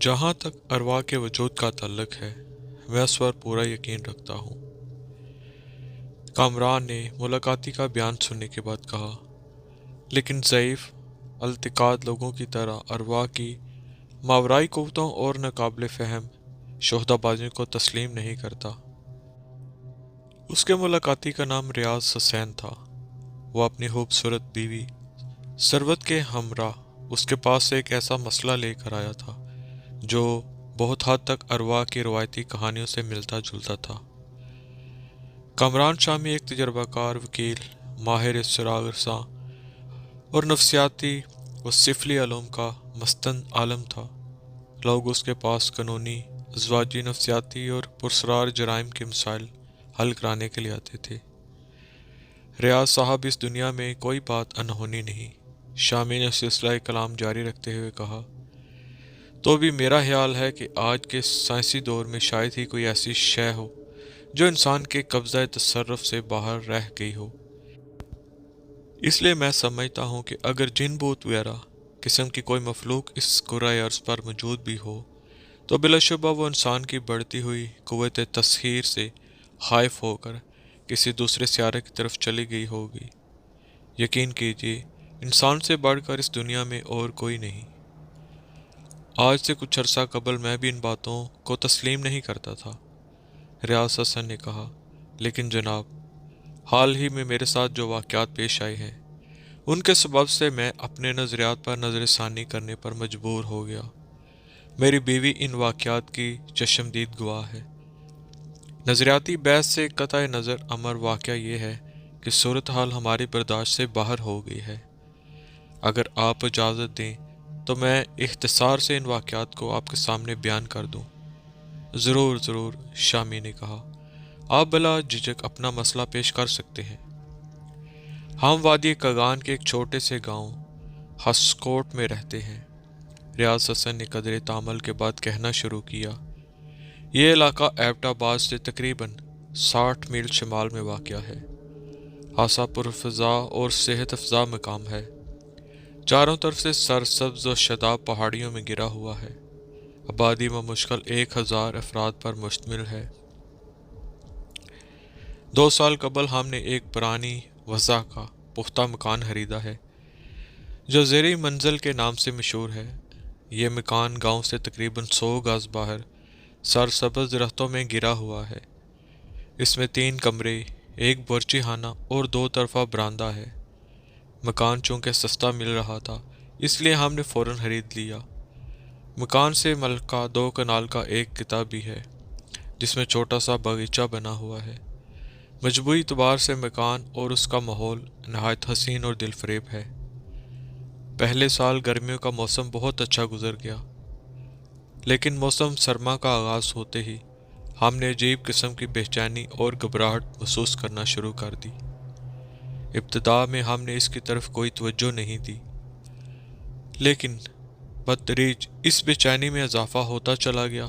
जहाँ तक अरवा के वजूद का ताल्लुक है, मैं उस पर पूरा यकीन रखता हूँ। कामरान ने मुलाकाती का बयान सुनने के बाद कहा, लेकिन ज़ईफ़ अल्तिकात लोगों की तरह अरवा की मावराई क़ुव्वतों और नाक़ाबिल फ़हम शोहदाबाज़ियों को तस्लीम नहीं करता। उसके मुलाकाती का नाम रियाज हुसैन था। वह अपनी खूबसूरत बीवी सरवत के हमरा उसके पास से एक ऐसा मसला लेकर आया था जो बहुत हद तक अरवा की रवायती कहानियों से मिलता जुलता था। कामरान शामी एक तजर्बाकार वकील, माहिर सुरागरसा और नफ्सियाती व सिफली अलूम का मस्तन आलम था। लोग उसके पास कानूनी, अज़वाजी, नफ्सियाती और पुरस्रार जराइम के मसाइल हल कराने के लिए आते थे। रियाज साहब, इस दुनिया में कोई बात अनहोनी नहीं। शामी ने सिलसिला कलाम जारी रखते हुए कहा, तो भी मेरा ख्याल है कि आज के साइंसी दौर में शायद ही कोई ऐसी शय हो जो इंसान के कब्ज़ा तसर्रुफ से बाहर रह गई हो। इसलिए मैं समझता हूँ कि अगर जिन भूत वगैरह किस्म की कोई मखलूक इस कुराए अर्ज़ पर मौजूद भी हो तो बिलाशुबा वो इंसान की बढ़ती हुई कुव्वत तस्खीर से खाइफ होकर किसी दूसरे सियारे की तरफ चली गई होगी। यकीन कीजिए, इंसान से बढ़कर इस दुनिया में और कोई नहीं। आज से कुछ अरसा कबल मैं भी इन बातों को तस्लीम नहीं करता था। रियाज हसन ने कहा, लेकिन जनाब, हाल ही में मेरे साथ जो वाक़यात पेश आए हैं उनके सबब से मैं अपने नज़रियात पर नज़रसानी करने पर मजबूर हो गया। मेरी बीवी इन वाक़यात की चश्मदीद गवाह है। नज़रियाती बहस से कतई नज़र अमर वाक़या ये है कि सूरत हाल हमारी बर्दाश्त से बाहर हो गई है। अगर आप इजाज़त दें तो मैं इख्तिसार से इन वाक़यात को आपके सामने बयान कर दूं। ज़रूर ज़रूर, शामी ने कहा, आप बिला झिझक अपना मसला पेश कर सकते हैं। हम वादी कगान के एक छोटे से गांव हसकोट में रहते हैं। रियाज हसन ने कदरे तामल के बाद कहना शुरू किया, ये इलाका एबटाबाद से तकरीबन 60 मील शमाल में वाक़या है। आसापुर फ़ज़ा और सेहत अफ़ज़ा मकाम है। चारों तरफ से सरसब्ज़ व शदाब पहाड़ियों में गिरा हुआ है। आबादी में मुश्किल 1000 अफराद पर मुश्तमिल है। 2 साल कबल हमने एक पुरानी वज़ा का पुख्ता मकान खरीदा है जो ज़ेरी मंजिल के नाम से मशहूर है। ये मकान गांव से तकरीबन 100 गज़ बाहर सरसब्ज़ दरख्तों में गिरा हुआ है। इसमें 3 कमरे, एक बर्चीखाना और 2 तरफा बरामदा है। मकान चूँकि सस्ता मिल रहा था इसलिए हमने फ़ौरन खरीद लिया। मकान से मलका 2 कनाल का एक किताब भी है जिसमें छोटा सा बगीचा बना हुआ है। मजबूरी एतबार से मकान और उसका माहौल नहायत हसीन और दिलफरेब है। पहले साल गर्मियों का मौसम बहुत अच्छा गुजर गया, लेकिन मौसम सरमा का आगाज़ होते ही हमने अजीब किस्म की बेचैनी और घबराहट महसूस करना शुरू कर दी। इब्तिदा में हमने इसकी तरफ कोई तवज्जो नहीं दी, लेकिन बदतरीज इस बेचैनी में इजाफा होता चला गया।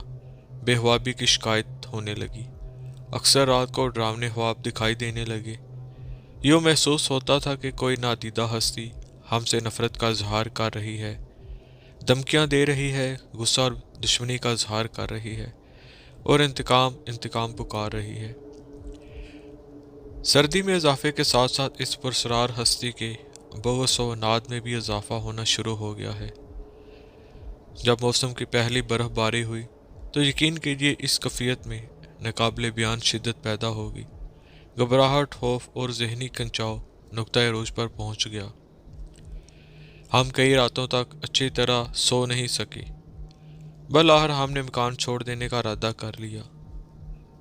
बेख्वाबी की शिकायत होने लगी। अक्सर रात को डरावने ख्वाब दिखाई देने लगे। यूँ महसूस होता था कि कोई नादीदा हस्ती हमसे नफ़रत का इजहार कर रही है, धमकियाँ दे रही है, गुस्सा और दुश्मनी का इजहार कर रही है और इंतकाम पुकार रही है। सर्दी में इजाफे के साथ साथ इस पुरस्रार हस्ती के बगस व नाद में भी इजाफा होना शुरू हो गया है। जब मौसम की पहली बर्फ़बारी हुई तो यकीन कीजिए इस कैफियत में नाकाबिल बयान शिद्दत पैदा होगी। घबराहट, खौफ और जहनी खिंचाव नुक्ता अरूज पर पहुँच गया। हम कई रातों तक अच्छी तरह सो नहीं सके। बलाखिर हमने मकान छोड़ देने का इरादा कर लिया,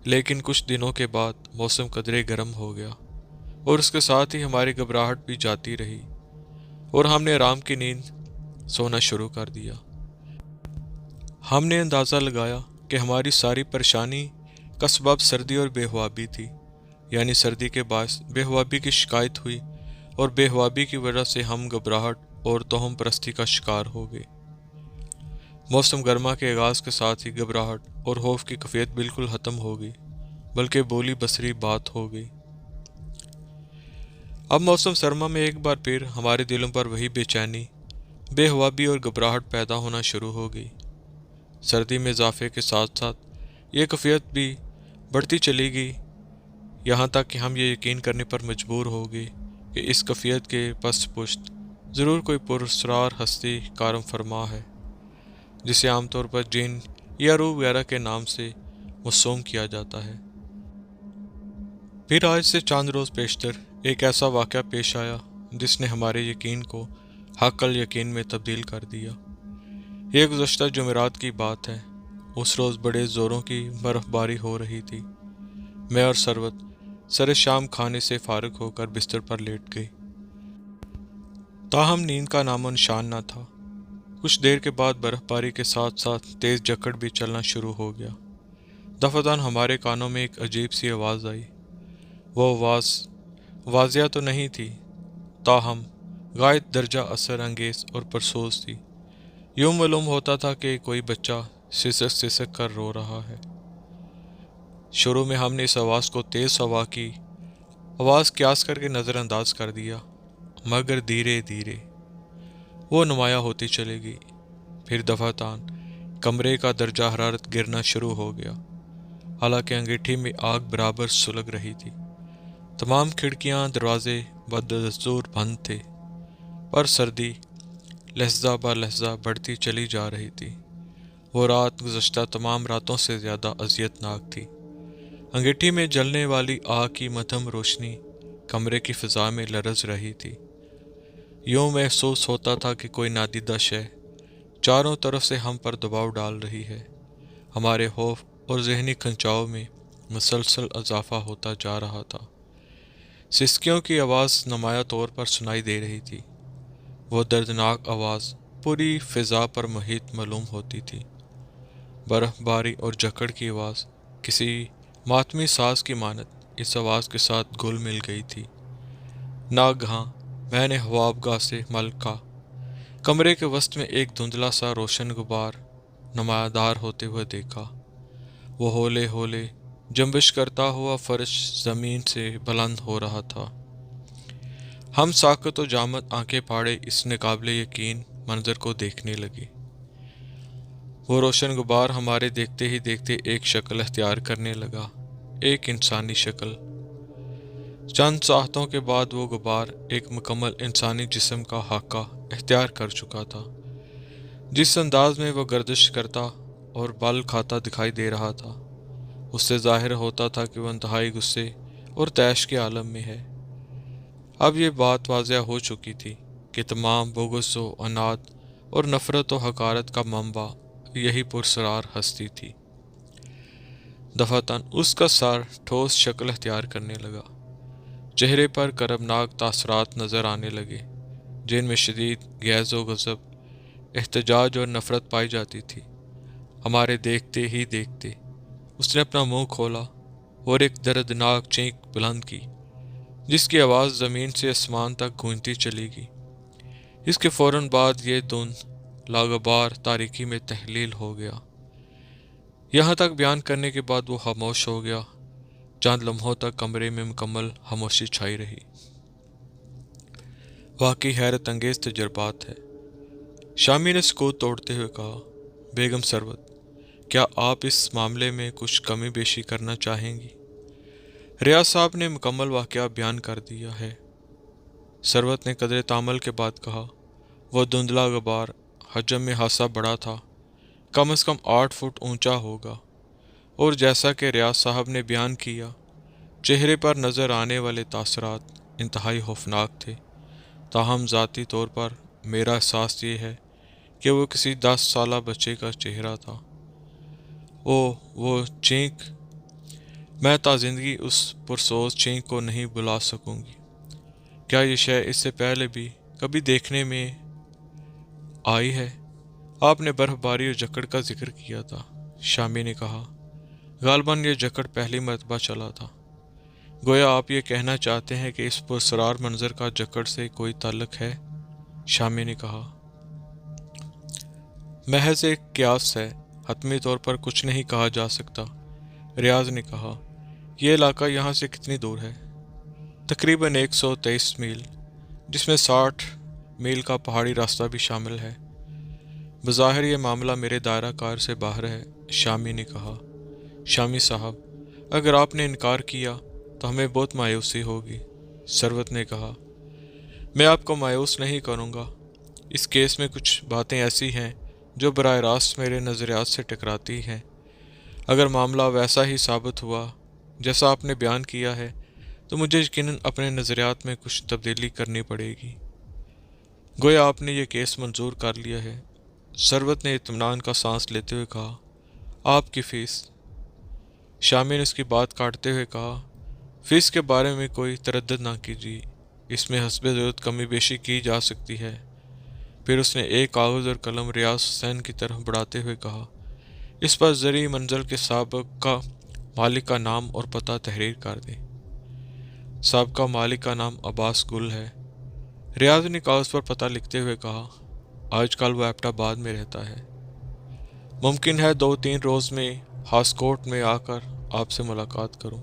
लेकिन कुछ दिनों के बाद मौसम कदरे गर्म हो गया और उसके साथ ही हमारी घबराहट भी जाती रही और हमने आराम की नींद सोना शुरू कर दिया। हमने अंदाज़ा लगाया कि हमारी सारी परेशानी का सबब सर्दी और बेख्वाबी थी, यानी सर्दी के बायस बेख्वाबी की शिकायत हुई और बेख्वाबी की वजह से हम घबराहट और तोहम परस्ती का शिकार हो गए। मौसम गर्मा के आगाज़ के साथ ही घबराहट और खौफ की कैफियत बिल्कुल ख़त्म हो गई, बल्कि बोली बसरी बात हो गई। अब मौसम सरमा में एक बार फिर हमारे दिलों पर वही बेचैनी, बेख्वाबी और घबराहट पैदा होना शुरू हो गई। سردی میں اضافے کے ساتھ ساتھ یہ کیفیت بھی بڑھتی چلی گئی، یہاں تک کہ ہم یہ یقین کرنے پر مجبور ہو گئے کہ اس کیفیت کے پس پشت ضرور کوئی پراسرار ہستی کارم فرما ہے، جسے عام طور پر جن یا روح وغیرہ کے نام سے موسوم کیا جاتا ہے۔ پھر آج سے چند روز پیشتر ایک ایسا واقعہ پیش آیا جس نے ہمارے یقین کو حق الیقین میں تبدیل کر دیا۔ یہ گزشتہ جمعرات کی بات ہے۔ اس روز بڑے زوروں کی برف باری ہو رہی تھی۔ میں اور ثروت سر شام کھانے سے فارغ ہو کر بستر پر لیٹ گئی، تاہم نیند کا نام و نشان نہ تھا۔ کچھ دیر کے بعد برف باری کے ساتھ ساتھ تیز جھکڑ بھی چلنا شروع ہو گیا۔ دفعتاً ہمارے کانوں میں ایک عجیب سی آواز آئی۔ وہ آواز واضح تو نہیں تھی، تاہم غائب درجہ اثر انگیز اور پرسوز تھی۔ یوں معلوم ہوتا تھا کہ کوئی بچہ سسک سسک کر رو رہا ہے۔ شروع میں ہم نے اس آواز کو تیز ہوا کی آواز قیاس کر کے نظر انداز کر دیا، مگر دھیرے دھیرے وہ نمایاں ہوتی چلی گئی۔ پھر دفعتاً کمرے کا درجہ حرارت گرنا شروع ہو گیا، حالانکہ انگیٹھی میں آگ برابر سلگ رہی تھی۔ تمام کھڑکیاں دروازے بدستور بند تھے، پر سردی لحظہ بہ لحظہ بڑھتی چلی جا رہی تھی۔ وہ رات گزشتہ تمام راتوں سے زیادہ اذیت ناک تھی۔ انگیٹھی میں جلنے والی آگ کی مدھم روشنی کمرے کی فضا میں لرز رہی تھی۔ یوں محسوس ہوتا تھا کہ کوئی نادیدہ شے چاروں طرف سے ہم پر دباؤ ڈال رہی ہے۔ ہمارے خوف اور ذہنی کھنچاؤ میں مسلسل اضافہ ہوتا جا رہا تھا۔ سسکیوں کی آواز نمایاں طور پر سنائی دے رہی تھی۔ وہ دردناک آواز پوری فضا پر محیط معلوم ہوتی تھی۔ برف باری اور جھکڑ کی آواز کسی ماتمی ساز کی مانند اس آواز کے ساتھ گل مل گئی تھی۔ ناگہاں میں نے خوابگاہ سے ملکہ کمرے کے وسط میں ایک دھندلا سا روشن غبار نمایاں ہوتے ہوئے دیکھا۔ وہ ہولے ہولے جنبش کرتا ہوا فرش زمین سے بلند ہو رہا تھا۔ ہم ساکت و جامد آنکھیں پھاڑے اس ناقابل یقین منظر کو دیکھنے لگے۔ وہ روشن غبار ہمارے دیکھتے ہی دیکھتے ایک شکل اختیار کرنے لگا، ایک انسانی شکل۔ چند ساعتوں کے بعد وہ غبار ایک مکمل انسانی جسم کا خاکہ اختیار کر چکا تھا۔ جس انداز میں وہ گردش کرتا اور بل کھاتا دکھائی دے رہا تھا، اس سے ظاہر ہوتا تھا کہ وہ انتہائی غصے اور طیش کے عالم میں ہے۔ اب یہ بات واضح ہو چکی تھی کہ تمام بغض و عناد اور نفرت و حقارت کا منبع یہی پرسرار ہستی تھی۔ دفعتاً اس کا سر ٹھوس شکل اختیار کرنے لگا۔ چہرے پر کربناک تاثرات نظر آنے لگے، جن میں شدید غیظ و غضب، احتجاج اور نفرت پائی جاتی تھی۔ ہمارے دیکھتے ہی دیکھتے اس نے اپنا منہ کھولا اور ایک دردناک چینک بلند کی، جس کی آواز زمین سے آسمان تک گونجتی چلی گئی۔ اس کے فوراً بعد یہ دھند لاغبار تاریکی میں تحلیل ہو گیا۔ یہاں تک بیان کرنے کے بعد وہ خاموش ہو گیا۔ چند لمحوں تک کمرے میں مکمل خاموشی چھائی رہی۔ واقعی حیرت انگیز تجربات ہے، شامی نے سکوت توڑتے ہوئے کہا۔ بیگم ثروت، کیا آپ اس معاملے میں کچھ کمی بیشی کرنا چاہیں گی؟ ریاض صاحب نے مکمل واقعہ بیان کر دیا ہے۔ ثروت نے قدر تامل کے بعد کہا۔ وہ دھندلا غبار حجم میں خاصا بڑا تھا، کم از کم 8 فٹ اونچا ہوگا، اور جیسا کہ ریاض صاحب نے بیان کیا، چہرے پر نظر آنے والے تاثرات انتہائی خوفناک تھے۔ تاہم ذاتی طور پر میرا احساس یہ ہے کہ وہ کسی 10 سالہ بچے کا چہرہ تھا۔ وہ چینک، میں تا زندگی اس پرسوز چینک کو نہیں بلا سکوں گی۔ کیا یہ شے اس سے پہلے بھی کبھی دیکھنے میں آئی ہے؟ آپ نے برف باری اور جھکڑ کا ذکر کیا تھا، شامی نے کہا۔ غالباً یہ جھکڑ پہلی مرتبہ چلا تھا۔ گویا آپ یہ کہنا چاہتے ہیں کہ اس پرسرار منظر کا جھکڑ سے کوئی تعلق ہے، شامی نے کہا۔ محض ایک قیاس ہے، حتمی طور پر کچھ نہیں کہا جا سکتا، ریاض نے کہا۔ یہ علاقہ یہاں سے کتنی دور ہے؟ تقریباً 123 میل، جس میں 60 میل کا پہاڑی راستہ بھی شامل ہے۔ बज़ाहिर ये मामला मेरे दायरा कार से बाहर है, शामी ने कहा। शामी साहब, अगर आपने इनकार किया तो हमें बहुत मायूसी होगी, सरवत ने कहा। मैं आपको मायूस नहीं करूँगा। इस केस में कुछ बातें ऐसी हैं जो बराह रास्त मेरे नज़रियात से टकराती हैं। अगर मामला वैसा ही साबित हुआ जैसा आपने बयान किया है तो मुझे यकीनन अपने नज़रियात में कुछ तब्दीली करनी पड़ेगी। गोया आपने ये केस मंजूर कर लिया है, सरवत ने इत्मीनान का सांस लेते हुए कहा। आपकी फ़ीस? शामी ने उसकी बात काटते हुए कहा। फ़ीस के बारे में कोई तरद्दुद ना कीजिए, इसमें हस्बे ज़रूरत कमी बेशी की जा सकती है। फिर उसने एक कागज़ और कलम रियाज हुसैन की तरफ बढ़ाते हुए कहा, इस पर ज़री मंजिल के साबका मालिक का नाम और पता तहरीर कर दें। साबका मालिक का नाम अब्बास गुल है, रियाज ने कागज़ पर पता लिखते हुए कहा। आजकल वो एबटाबाद में रहता है। मुमकिन है 2-3 रोज़ में हासकोट में आकर आपसे मुलाकात करूं।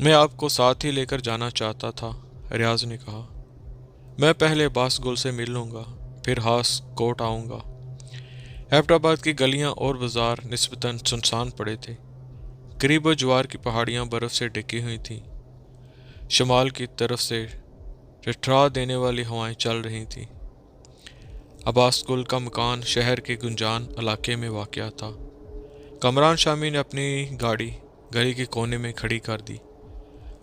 मैं आपको साथ ही लेकर जाना चाहता था, रियाज ने कहा। मैं पहले अब्बास गुल से मिल लूँगा, फिर हासकोट आऊँगा। एबटाबाद की गलियाँ और बाज़ार निस्बतन सुनसान पड़े थे। करीब ज्वार की पहाड़ियाँ बर्फ़ से ढकी हुई थीं। शमाल की तरफ से ठठरा देने वाली हवाएं चल रही थीं। अब्बास गुल का मकान शहर के गुंजान इलाके में वाक़या था। कमरान शामी ने अपनी गाड़ी गली के कोने में खड़ी कर दी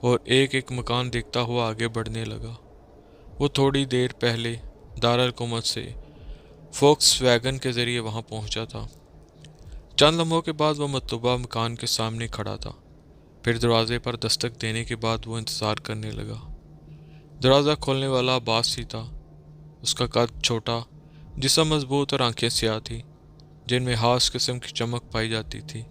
और एक एक मकान देखता हुआ आगे बढ़ने लगा। वो थोड़ी देर पहले दारुल हुकूमत से फोक्स वैगन के ज़रिए वहाँ पहुँचा था। चंद लम्हों के बाद वो मतलूबा मकान के सामने खड़ा था। फिर दरवाज़े पर दस्तक देने के बाद वो इंतज़ार करने लगा। दरवाज़ा खोलने वाला अब्बास ही था। उसका कद छोटा, जिस्म मजबूत और आंखें स्याह थी जिनमें खास किस्म की चमक पाई जाती थी।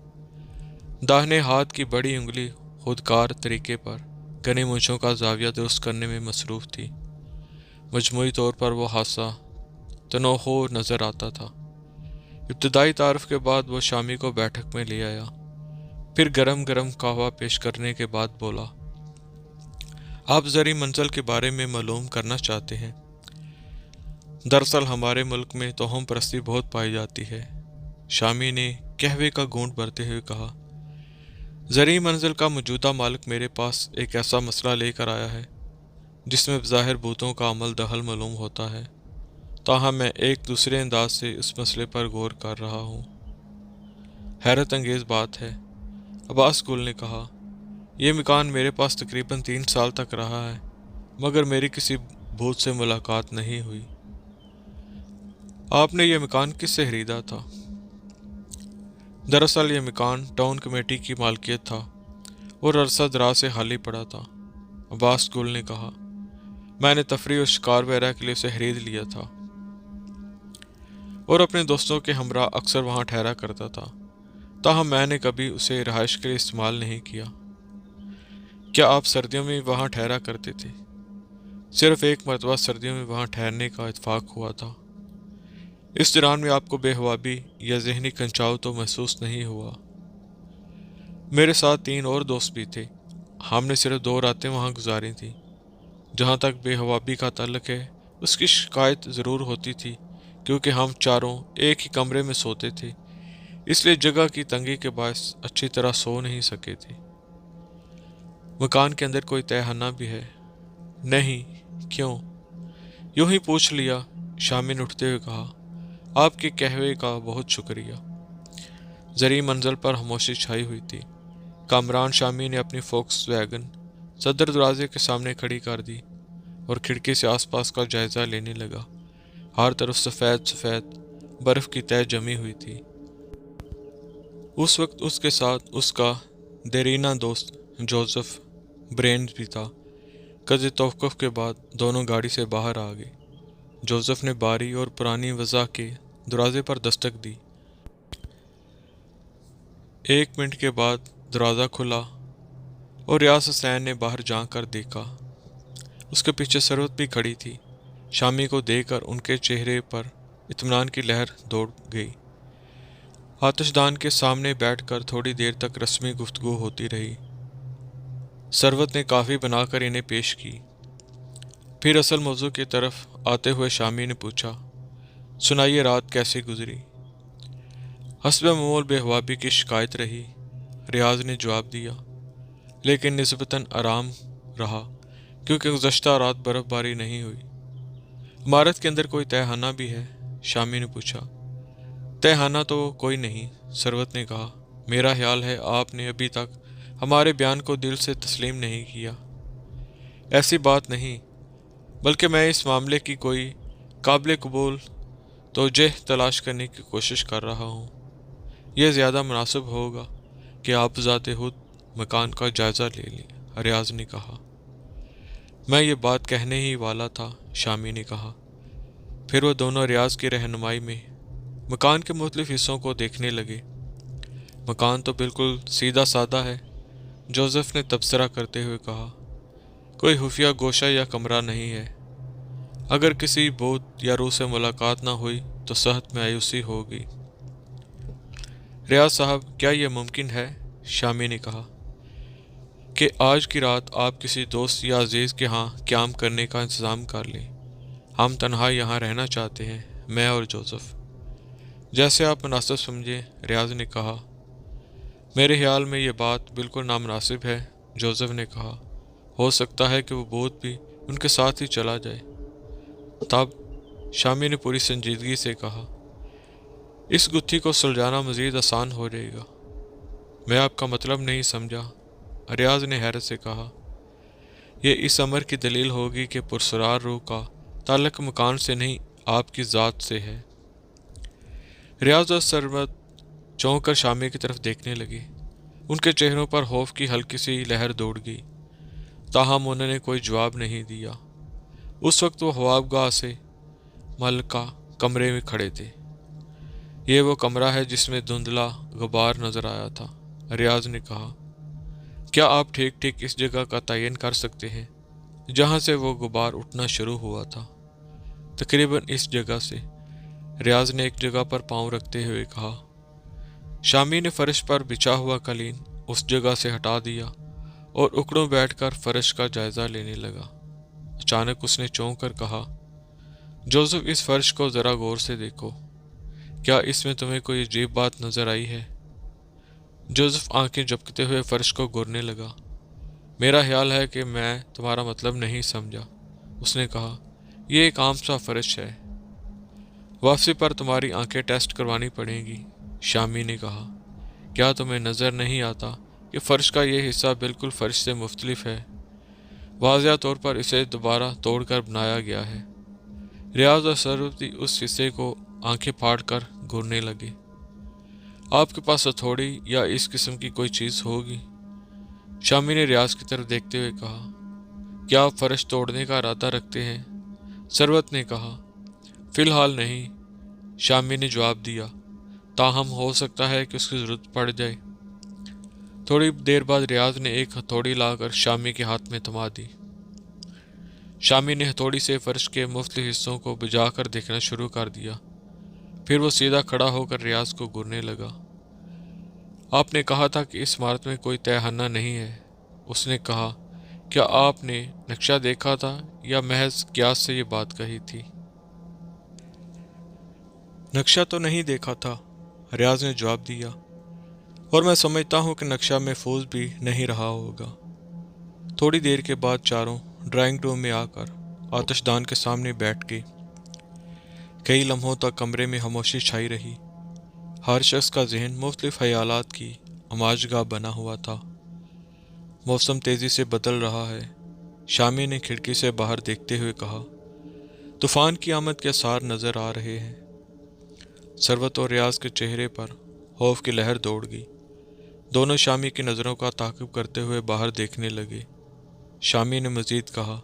दाहिने हाथ की बड़ी उंगली खुदकार तरीके पर घनी मूंछों का जाविया दुरुस्त करने में मसरूफ़ थी। मजमूई तौर पर वो हादसा तनोहो नज़र आता था। इब्तदाई तारफ़ के बाद वो शामी को बैठक में ले आया। फिर गरम गरम कहवा पेश करने के बाद बोला, आप ज़री मंजिल के बारे में मालूम करना चाहते हैं। दरअसल हमारे मुल्क में तोहम परस्ती बहुत पाई जाती है, शामी ने कहवे का घूंट भरते हुए कहा। ज़री मंजिल का मौजूदा मालिक मेरे पास एक ऐसा मसला लेकर आया है जिसमें ज़ाहिर भूतों का अमल दखल मालूम होता है, ताहम मैं एक दूसरे अंदाज से इस मसले पर गौर कर रहा हूँ। हैरत अंगेज़ बात है, अब्बास गुल ने कहा। यह मकान मेरे पास तकरीबन 3 साल तक रहा है, मगर मेरी किसी भूत से मुलाकात नहीं हुई। आपने यह मकान किससे खरीदा था? दरअसल यह मकान टाउन कमेटी की मालकियत था और अरसा दराज से खाली पड़ा था, अब्बास गुल ने कहा। मैंने तफरीह और शिकार वगैरह के लिए उसे खरीद लिया था और अपने दोस्तों के हमरा अक्सर वहाँ ठहरा करता था, ताहम मैंने कभी उसे रहाइश के लिए इस्तेमाल नहीं किया। क्या आप सर्दियों में वहाँ ठहरा करते थे? सिर्फ एक मरतबा सर्दियों में वहाँ ठहरने का इत्फाक हुआ था। इस दौरान में आपको बेहवाबी या जहनी खंचाव तो महसूस नहीं हुआ? मेरे साथ 3 और दोस्त भी थे। हमने सिर्फ 2 रातें वहाँ गुजारी थी। जहाँ तक बेहवाबी का ताल्लुक है, उसकी शिकायत ज़रूर होती थी क्योंकि हम चारों एक ही कमरे में सोते थे, इसलिए जगह की तंगी के बायस अच्छी तरह सो नहीं सके थे। मकान के अंदर कोई तहखाना भी है? नहीं। क्यों? यूं ही पूछ लिया, शामी ने उठते हुए कहा। आपके कहवे का बहुत शुक्रिया। ज़री मंजिल पर खामोशी छाई हुई थी। कामरान शामी ने अपनी फोक्स वैगन सदर दरवाजे के सामने खड़ी कर दी और खिड़की से आसपास का जायज़ा लेने लगा। हर तरफ सफ़ेद सफ़ेद बर्फ़ की तह जमी हुई थी। उस वक्त उसके साथ उसका देरीना दोस्त जोसेफ ब्रेन भी था। कदर तौक़ुफ़ के बाद दोनों गाड़ी से बाहर आ गए। जोसेफ ने बारी और पुरानी वज़ा के दरवाजे पर दस्तक दी। 1 मिनट के बाद दरवाज़ा खुला और रियाज हुसैन ने बाहर झांक कर देखा। उसके पीछे सरवत भी खड़ी थी। शामी को देखकर उनके चेहरे पर इत्मीनान की लहर दौड़ गई। आतिशदान के सामने बैठकर थोड़ी देर तक रस्मी गुफ्तगू होती रही। सरवत ने काफ़ी बनाकर इन्हें पेश की। फिर असल मौजू की तरफ आते हुए शामी ने पूछा, सुनाइए रात कैसे गुजरी। हस्ब मामूल बेहवाबी की शिकायत रही, रियाज ने जवाब दिया, लेकिन निस्बतन आराम रहा क्योंकि गुज़श्ता रात बर्फ़बारी नहीं हुई। इमारत के अंदर कोई तहखाना भी है? शामी ने पूछा। तहखाना तो कोई नहीं, सरवत ने कहा। मेरा ख्याल है आपने अभी तक हमारे बयान को दिल से तस्लीम नहीं किया। ऐसी बात नहीं, बल्कि मैं इस मामले की कोई काबिल कबूल तोजह तलाश करने की कोशिश कर रहा हूँ। यह ज़्यादा मुनासिब होगा कि आप ज़ाते खुद मकान का जायज़ा ले लें, रियाज ने कहा। मैं ये बात कहने ही वाला था, शामी ने कहा। फिर वो दोनों रियाज की रहनुमाई में मकान के मुख्तलिफ हिस्सों को देखने लगे। मकान तो बिल्कुल सीधा सादा है, जोसेफ ने तबसरा करते हुए कहा। कोई खुफिया गोशा या कमरा नहीं है। अगर किसी भूत या रूह से मुलाकात ना हुई तो सेहत में मायूसी होगी। रियाज साहब, क्या यह मुमकिन है, शामी ने कहा, कि आज की रात आप किसी दोस्त या अजीज़ के यहाँ क़याम करने का इंतज़ाम कर लें। हम तन्हा यहाँ रहना चाहते हैं, मैं और जोसेफ। जैसे आप मुनासिब समझें, रियाज ने कहा। मेरे ख्याल में ये बात बिल्कुल नामुनासिब है, जोसेफ ने कहा। हो सकता है कि वो भूत भी उनके साथ ही चला जाए। तब शामी ने पूरी संजीदगी से कहा, इस गुत्थी को सुलझाना मज़ीद आसान हो जाएगा। मैं आपका मतलब नहीं समझा, रियाज ने हैरत से कहा। यह इस अमर की दलील होगी कि पुरसरार रूह का ताल्लुक मकान से नहीं, आपकी ज़ात से है। रियाज और सरवत चौंक कर शामी की तरफ देखने लगे। उनके चेहरों पर खौफ की हल्की सी लहर दौड़ गई, ताहम उन्होंने कोई जवाब नहीं दिया। उस वक्त वो ख्वाबगाह से मलका कमरे में खड़े थे। ये वो कमरा है जिसमें धुंधला गुबार नजर आया था, रियाज ने कहा। क्या आप ठीक ठीक इस जगह का तयन कर सकते हैं जहाँ से वो गुबार उठना शुरू हुआ था? तकरीबन इस जगह से, रियाज ने एक जगह पर पांव रखते हुए कहा। शामी ने फर्श पर बिछा हुआ कलीन उस जगह से हटा दिया और उकड़ों बैठकर फर्श का जायजा लेने लगा। अचानक उसने चौंक कर कहा, जोसेफ, इस फर्श को ज़रा गौर से देखो। क्या इसमें तुम्हें कोई अजीब बात नज़र आई है? जोसेफ आंखें झपकते हुए फर्श को घूरने लगा। मेरा ख्याल है कि मैं तुम्हारा मतलब नहीं समझा, उसने कहा। यह एक आम सा फर्श है। वापसी पर तुम्हारी आंखें टेस्ट करवानी पड़ेंगी, शामी ने कहा। क्या तुम्हें नज़र नहीं आता कि फ़र्श का ये हिस्सा बिल्कुल फ़र्श से मुख्तलिफ है? वाज़िया तौर पर इसे दोबारा तोड़कर बनाया गया है। रियाज और सरवती उस हिस्से को आंखें फाड़ कर घूरने लगे। आपके पास हथौड़ी या इस किस्म की कोई चीज़ होगी, शामी ने रियाज की तरफ देखते हुए कहा। क्या आप फ़र्श तोड़ने का इरादा रखते हैं? सरवत ने कहा। फ़िलहाल नहीं, शामी ने जवाब दिया, ताहम हो सकता है कि उसकी ज़रूरत पड़ जाए। थोड़ी देर बाद रियाज ने एक हथौड़ी लाकर शामी के हाथ में थमा दी। शामी ने हथौड़ी से फर्श के मुख्तलिफ हिस्सों को बुझाकर देखना शुरू कर दिया। फिर वो सीधा खड़ा होकर रियाज को घूरने लगा। आपने कहा था कि इस इमारत में कोई तहखाना नहीं है, उसने कहा। क्या आपने नक्शा देखा था या महज कियास से ये बात कही थी? नक्शा तो नहीं देखा था, रियाज ने जवाब दिया, और मैं समझता हूँ कि नक्शा महफूज भी नहीं रहा होगा। थोड़ी देर के बाद चारों ड्राइंग रूम में आकर आतिशदान के सामने बैठ गए। कई लम्हों तक कमरे में खामोशी छाई रही। हर शख्स का जहन मुख्तलिफ ख्यालात की अमाजगाह बना हुआ था। मौसम तेज़ी से बदल रहा है, शामी ने खिड़की से बाहर देखते हुए कहा। तूफ़ान की आमद के आसार नज़र आ रहे हैं। सरवत और रियाज के चेहरे पर खौफ की लहर दौड़ गई। दोनों शामी की नज़रों का ताक़ुब करते हुए बाहर देखने लगे। शामी ने मज़ीद कहा,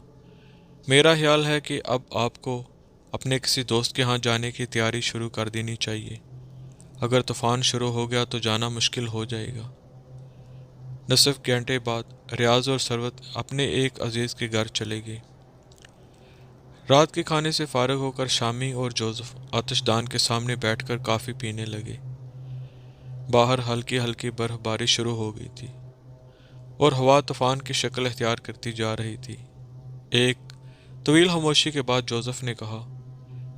मेरा ख्याल है कि अब आपको अपने किसी दोस्त के यहाँ जाने की तैयारी शुरू कर देनी चाहिए। अगर तूफ़ान शुरू हो गया तो जाना मुश्किल हो जाएगा। नसफ घंटे बाद रियाज और सरवत अपने एक अजीज़ के घर चले गए। रात के खाने से फारग होकर शामी और जोसेफ आतिशदान के सामने बैठकर काफ़ी पीने लगे। बाहर हल्की हल्की बर्फबारी शुरू हो गई थी और हवा तूफ़ान की शक्ल इख्तियार करती जा रही थी। एक तवील खामोशी के बाद जोसेफ ने कहा,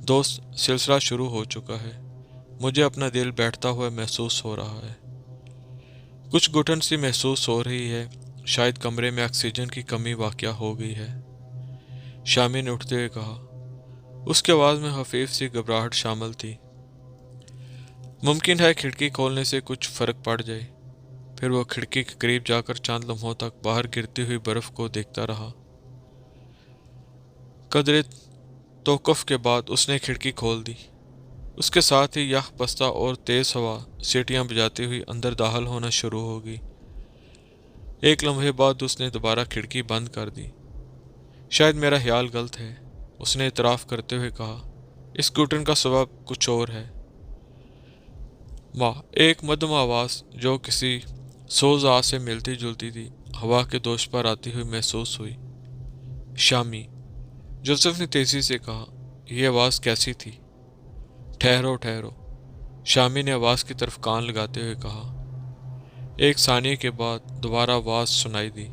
دوست، سلسلہ شروع ہو چکا ہے۔ مجھے اپنا دل بیٹھتا ہوا محسوس ہو رہا ہے۔ کچھ گھٹن سی محسوس ہو رہی ہے، شاید کمرے میں آکسیجن کی کمی واقع ہو گئی ہے، شامی نے اٹھتے ہوئے کہا۔ اس کی آواز میں خفیف سی گھبراہٹ شامل تھی۔ ممکن ہے کھڑکی کھولنے سے کچھ فرق پڑ جائے۔ پھر وہ کھڑکی کے قریب جا کر چند لمحوں تک باہر گرتی ہوئی برف کو دیکھتا رہا۔ قدرے توقف کے بعد اس نے کھڑکی کھول دی۔ اس کے ساتھ ہی یخ بستہ اور تیز ہوا سیٹیاں بجاتی ہوئی اندر داخل ہونا شروع ہو گئی۔ ایک لمحے بعد اس نے دوبارہ کھڑکی بند کر دی۔ شاید میرا خیال غلط ہے، اس نے اعتراف کرتے ہوئے کہا۔ اس گھٹن کا سبب کچھ اور ہے۔ ماں، ایک مدھم آواز جو کسی سوز آواز سے ملتی جلتی تھی ہوا کے دوش پر آتی ہوئی محسوس ہوئی۔ شامی، جوزف نے تیزی سے کہا۔ یہ آواز کیسی تھی؟ ٹھہرو ٹھہرو، شامی نے آواز کی طرف کان لگاتے ہوئے کہا۔ ایک ثانیے کے بعد دوبارہ آواز سنائی دی۔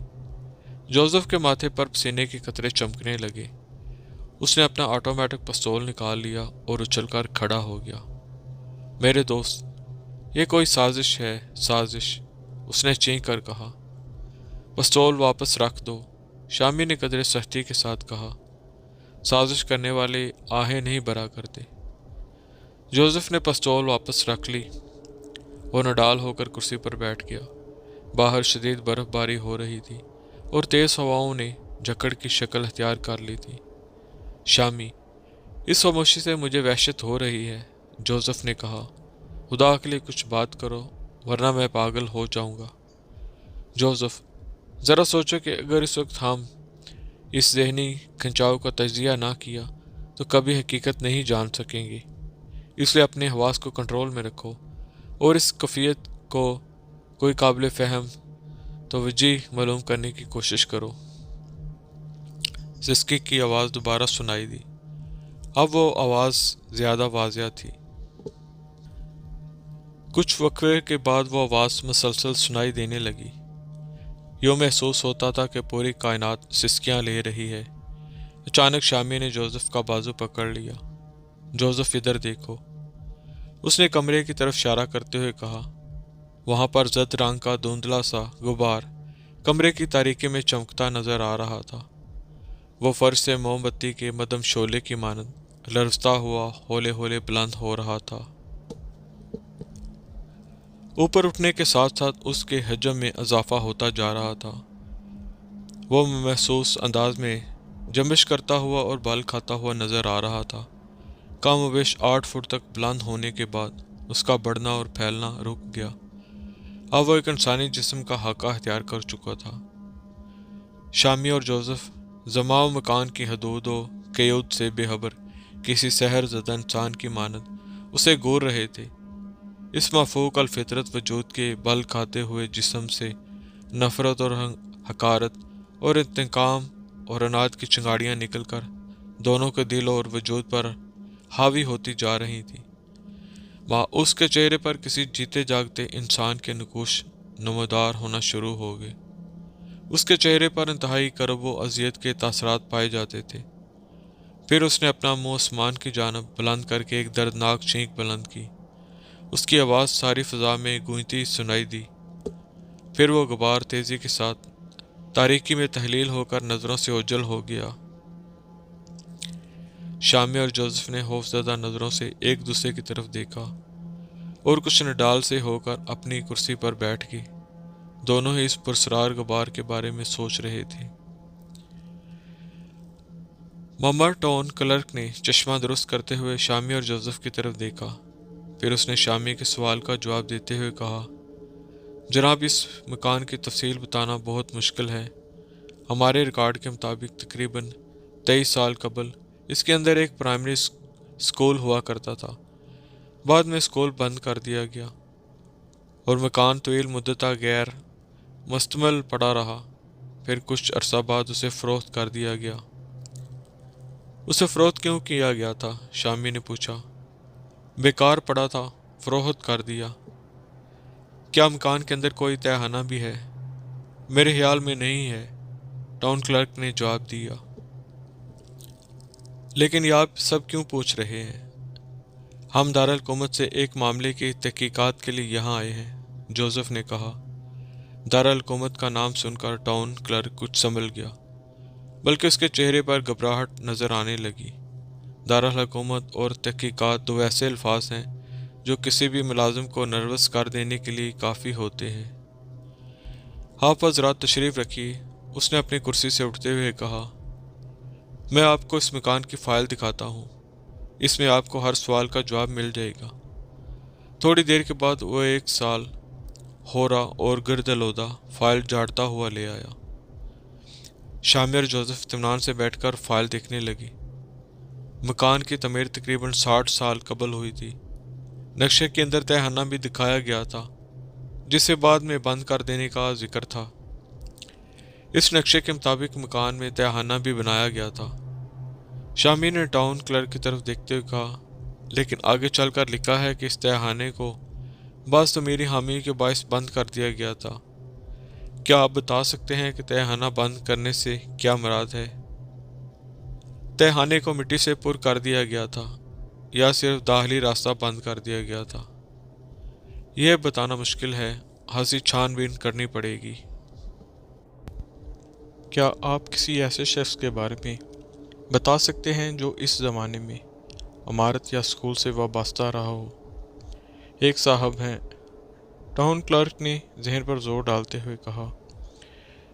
جوزف کے ماتھے پر پسینے کے قطرے چمکنے لگے۔ اس نے اپنا آٹومیٹک پستول نکال لیا اور اچھل کر کھڑا ہو گیا۔ میرے دوست، یہ کوئی سازش ہے، سازش، اس نے چینک کر کہا۔ پستول واپس رکھ دو، شامی نے قدرے سختی کے ساتھ کہا۔ سازش کرنے والے آہیں نہیں بھرا کرتے۔ جوزف نے پستول واپس رکھ لی اور نڈال ہو کر کرسی پر بیٹھ گیا۔ باہر شدید برف باری ہو رہی تھی اور تیز ہواؤں نے جھکڑ کی شکل اختیار کر لی تھی۔ شامی، اس خاموشی سے مجھے وحشت ہو رہی ہے، جوزف نے کہا۔ خدا کے لیے کچھ بات کرو ورنہ میں پاگل ہو جاؤں گا۔ جوزف، ذرا سوچو کہ اگر اس وقت ہم اس ذہنی کھنچاؤ کا تجزیہ نہ کیا تو کبھی حقیقت نہیں جان سکیں گے۔ اس لیے اپنے حواس کو کنٹرول میں رکھو اور اس کیفیت کو کوئی قابل فہم توجہ معلوم کرنے کی کوشش کرو۔ سسکی کی آواز دوبارہ سنائی دی۔ اب وہ آواز زیادہ واضح تھی۔ کچھ وقفے کے بعد وہ آواز مسلسل سنائی دینے لگی۔ یوں محسوس ہوتا تھا کہ پوری کائنات سسکیاں لے رہی ہے۔ اچانک شامی نے جوزف کا بازو پکڑ لیا۔ جوزف، ادھر دیکھو، اس نے کمرے کی طرف اشارہ کرتے ہوئے کہا۔ وہاں پر زرد رنگ کا دھندلا سا غبار کمرے کی تاریکی میں چمکتا نظر آ رہا تھا۔ وہ فرش سے موم بتی کے مدھم شعلے کی مانند لرزتا ہوا ہولے ہولے بلند ہو رہا تھا۔ اوپر اٹھنے کے ساتھ ساتھ اس کے حجم میں اضافہ ہوتا جا رہا تھا۔ وہ محسوس انداز میں جنبش کرتا ہوا اور بال کھاتا ہوا نظر آ رہا تھا۔ کم و بیش 8 فٹ تک بلند ہونے کے بعد اس کا بڑھنا اور پھیلنا رک گیا۔ اب وہ ایک انسانی جسم کا خاکہ اختیار کر چکا تھا۔ شامی اور جوزف زمان و مکان کی حدود و قیود سے بے خبر کسی سحر زدہ انسان کی مانند اسے گور رہے تھے۔ اس مفوق الفطرت وجود کے بل کھاتے ہوئے جسم سے نفرت اور حقارت اور انتقام اور انات کی چنگاڑیاں نکل کر دونوں کے دل اور وجود پر حاوی ہوتی جا رہی تھی۔ اس کے چہرے پر کسی جیتے جاگتے انسان کے نقوش نمودار ہونا شروع ہو گئے۔ اس کے چہرے پر انتہائی کرب و اذیت کے تاثرات پائے جاتے تھے۔ پھر اس نے اپنا منہ آسمان کی جانب بلند کر کے ایک دردناک چینک بلند کی۔ اس کی آواز ساری فضا میں گونجتی سنائی دی۔ پھر وہ غبار تیزی کے ساتھ تاریکی میں تحلیل ہو کر نظروں سے اوجھل ہو گیا۔ شامی اور جوزف نے خوفزدہ نظروں سے ایک دوسرے کی طرف دیکھا اور کچھ نڈال سے ہو کر اپنی کرسی پر بیٹھ گئے۔ دونوں ہی اس پرسرار غبار کے بارے میں سوچ رہے تھے۔ ممر ٹون کلرک نے چشمہ درست کرتے ہوئے شامی اور جوزف کی طرف دیکھا۔ پھر اس نے شامی کے سوال کا جواب دیتے ہوئے کہا، جناب، اس مکان کی تفصیل بتانا بہت مشکل ہے۔ ہمارے ریکارڈ کے مطابق تقریباً 23 سال قبل اس کے اندر ایک پرائمری سکول ہوا کرتا تھا۔ بعد میں سکول بند کر دیا گیا اور مکان طویل مدت تک غیر مستعمل پڑا رہا۔ پھر کچھ عرصہ بعد اسے فروخت کر دیا گیا۔ اسے فروخت کیوں کیا گیا تھا؟ شامی نے پوچھا۔ بیکار پڑا تھا، فروخت کر دیا۔ کیا مکان کے اندر کوئی تہہ خانہ بھی ہے؟ میرے خیال میں نہیں ہے، ٹاؤن کلرک نے جواب دیا۔ लेकिन ये आप सब क्यों पूछ रहे हैं? हम दारकूमत से एक मामले की तहकीकात के लिए यहाँ आए हैं, जोसेफ ने कहा। दारकूमत का नाम सुनकर टाउन क्लर्क कुछ संभल गया, बल्कि उसके चेहरे पर घबराहट नजर आने लगी। दारकूमत और तहकीकात दो ऐसे अल्फाज हैं जो किसी भी मुलाजिम को नर्वस कर देने के लिए काफ़ी होते हैं। आप हज़रात तशरीफ़ रखिए, उसने अपनी कुर्सी से उठते हुए कहा। मैं आपको इस मकान की फ़ाइल दिखाता हूँ, इसमें आपको हर सवाल का जवाब मिल जाएगा। थोड़ी देर के बाद वो एक साल होरा और गिरदलोदा फाइल झाड़ता हुआ ले आया। शामिर और जोसेफ इत्मीनान से बैठकर फाइल देखने लगी। मकान की तमीर तकरीबन 60 साल कबल हुई थी। नक्शे के अंदर तहखाना भी दिखाया गया था, जिसे बाद में बंद कर देने का जिक्र था। इस नक्शे के मुताबिक मकान में तहखाना भी बनाया गया था। शामी ने टाउन क्लर्क की तरफ देखते हुए कहा, लेकिन आगे चलकर लिखा है कि इस तहखाने को बस तो मेरी हामी के बायस बंद कर दिया गया था। क्या आप बता सकते हैं कि तहखाना बंद करने से क्या मुराद है? तहखाने को मिट्टी से पुर कर दिया गया था या सिर्फ दाखिली रास्ता बंद कर दिया गया था, यह बताना मुश्किल है। हंसी छानबीन करनी पड़ेगी। क्या आप किसी ऐसे शख्स के बारे में बता सकते हैं जो इस ज़माने में इमारत या स्कूल से वाबस्ता रहा हो? एक साहब हैं, टाउन क्लर्क ने जहन पर जोर डालते हुए कहा।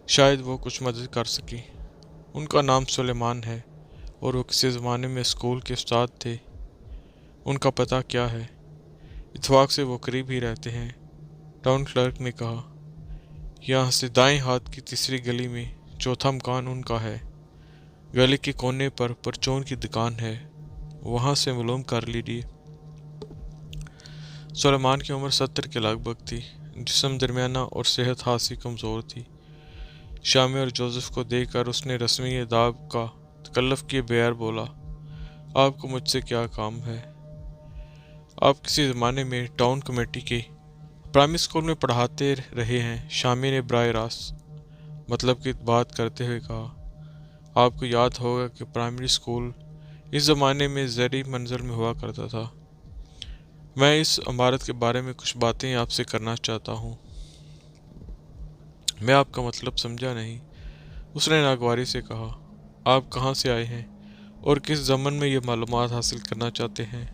शायद वो कुछ मदद कर सके। उनका नाम सुलेमान है और वो किसी ज़माने में स्कूल के उस्ताद थे। उनका पता क्या है? इत्तेफाक से वो करीब ही रहते हैं, टाउन क्लर्क ने कहा। यहाँ से दाएं हाथ की तीसरी गली में चौथा मकान उनका है। गली के कोने पर परचून की दुकान है, वहाँ से मालूम कर लीजिए। सुलेमान की उम्र 70 के लगभग थी, जिस्म दरमियाना और सेहत खासी कमज़ोर थी। शामी और जोसेफ को देखकर उसने रस्मी अदाब का तकल्लुफ़ किए बगैर बोला, आपको मुझसे क्या काम है? आप किसी ज़माने में टाउन कमेटी के प्राइमरी स्कूल में पढ़ाते रहे हैं, शामी ने बराह रास्त मतलब की बात करते हुए कहा। आपको याद होगा कि प्राइमरी स्कूल इस ज़माने में ज़री मंजिल में हुआ करता था। मैं इस इमारत के बारे में कुछ बातें आपसे करना चाहता हूँ। मैं आपका मतलब समझा नहीं, उसने नागवारी से कहा। आप कहाँ से आए हैं और किस ज़मन में ये मालूमात हासिल करना चाहते हैं?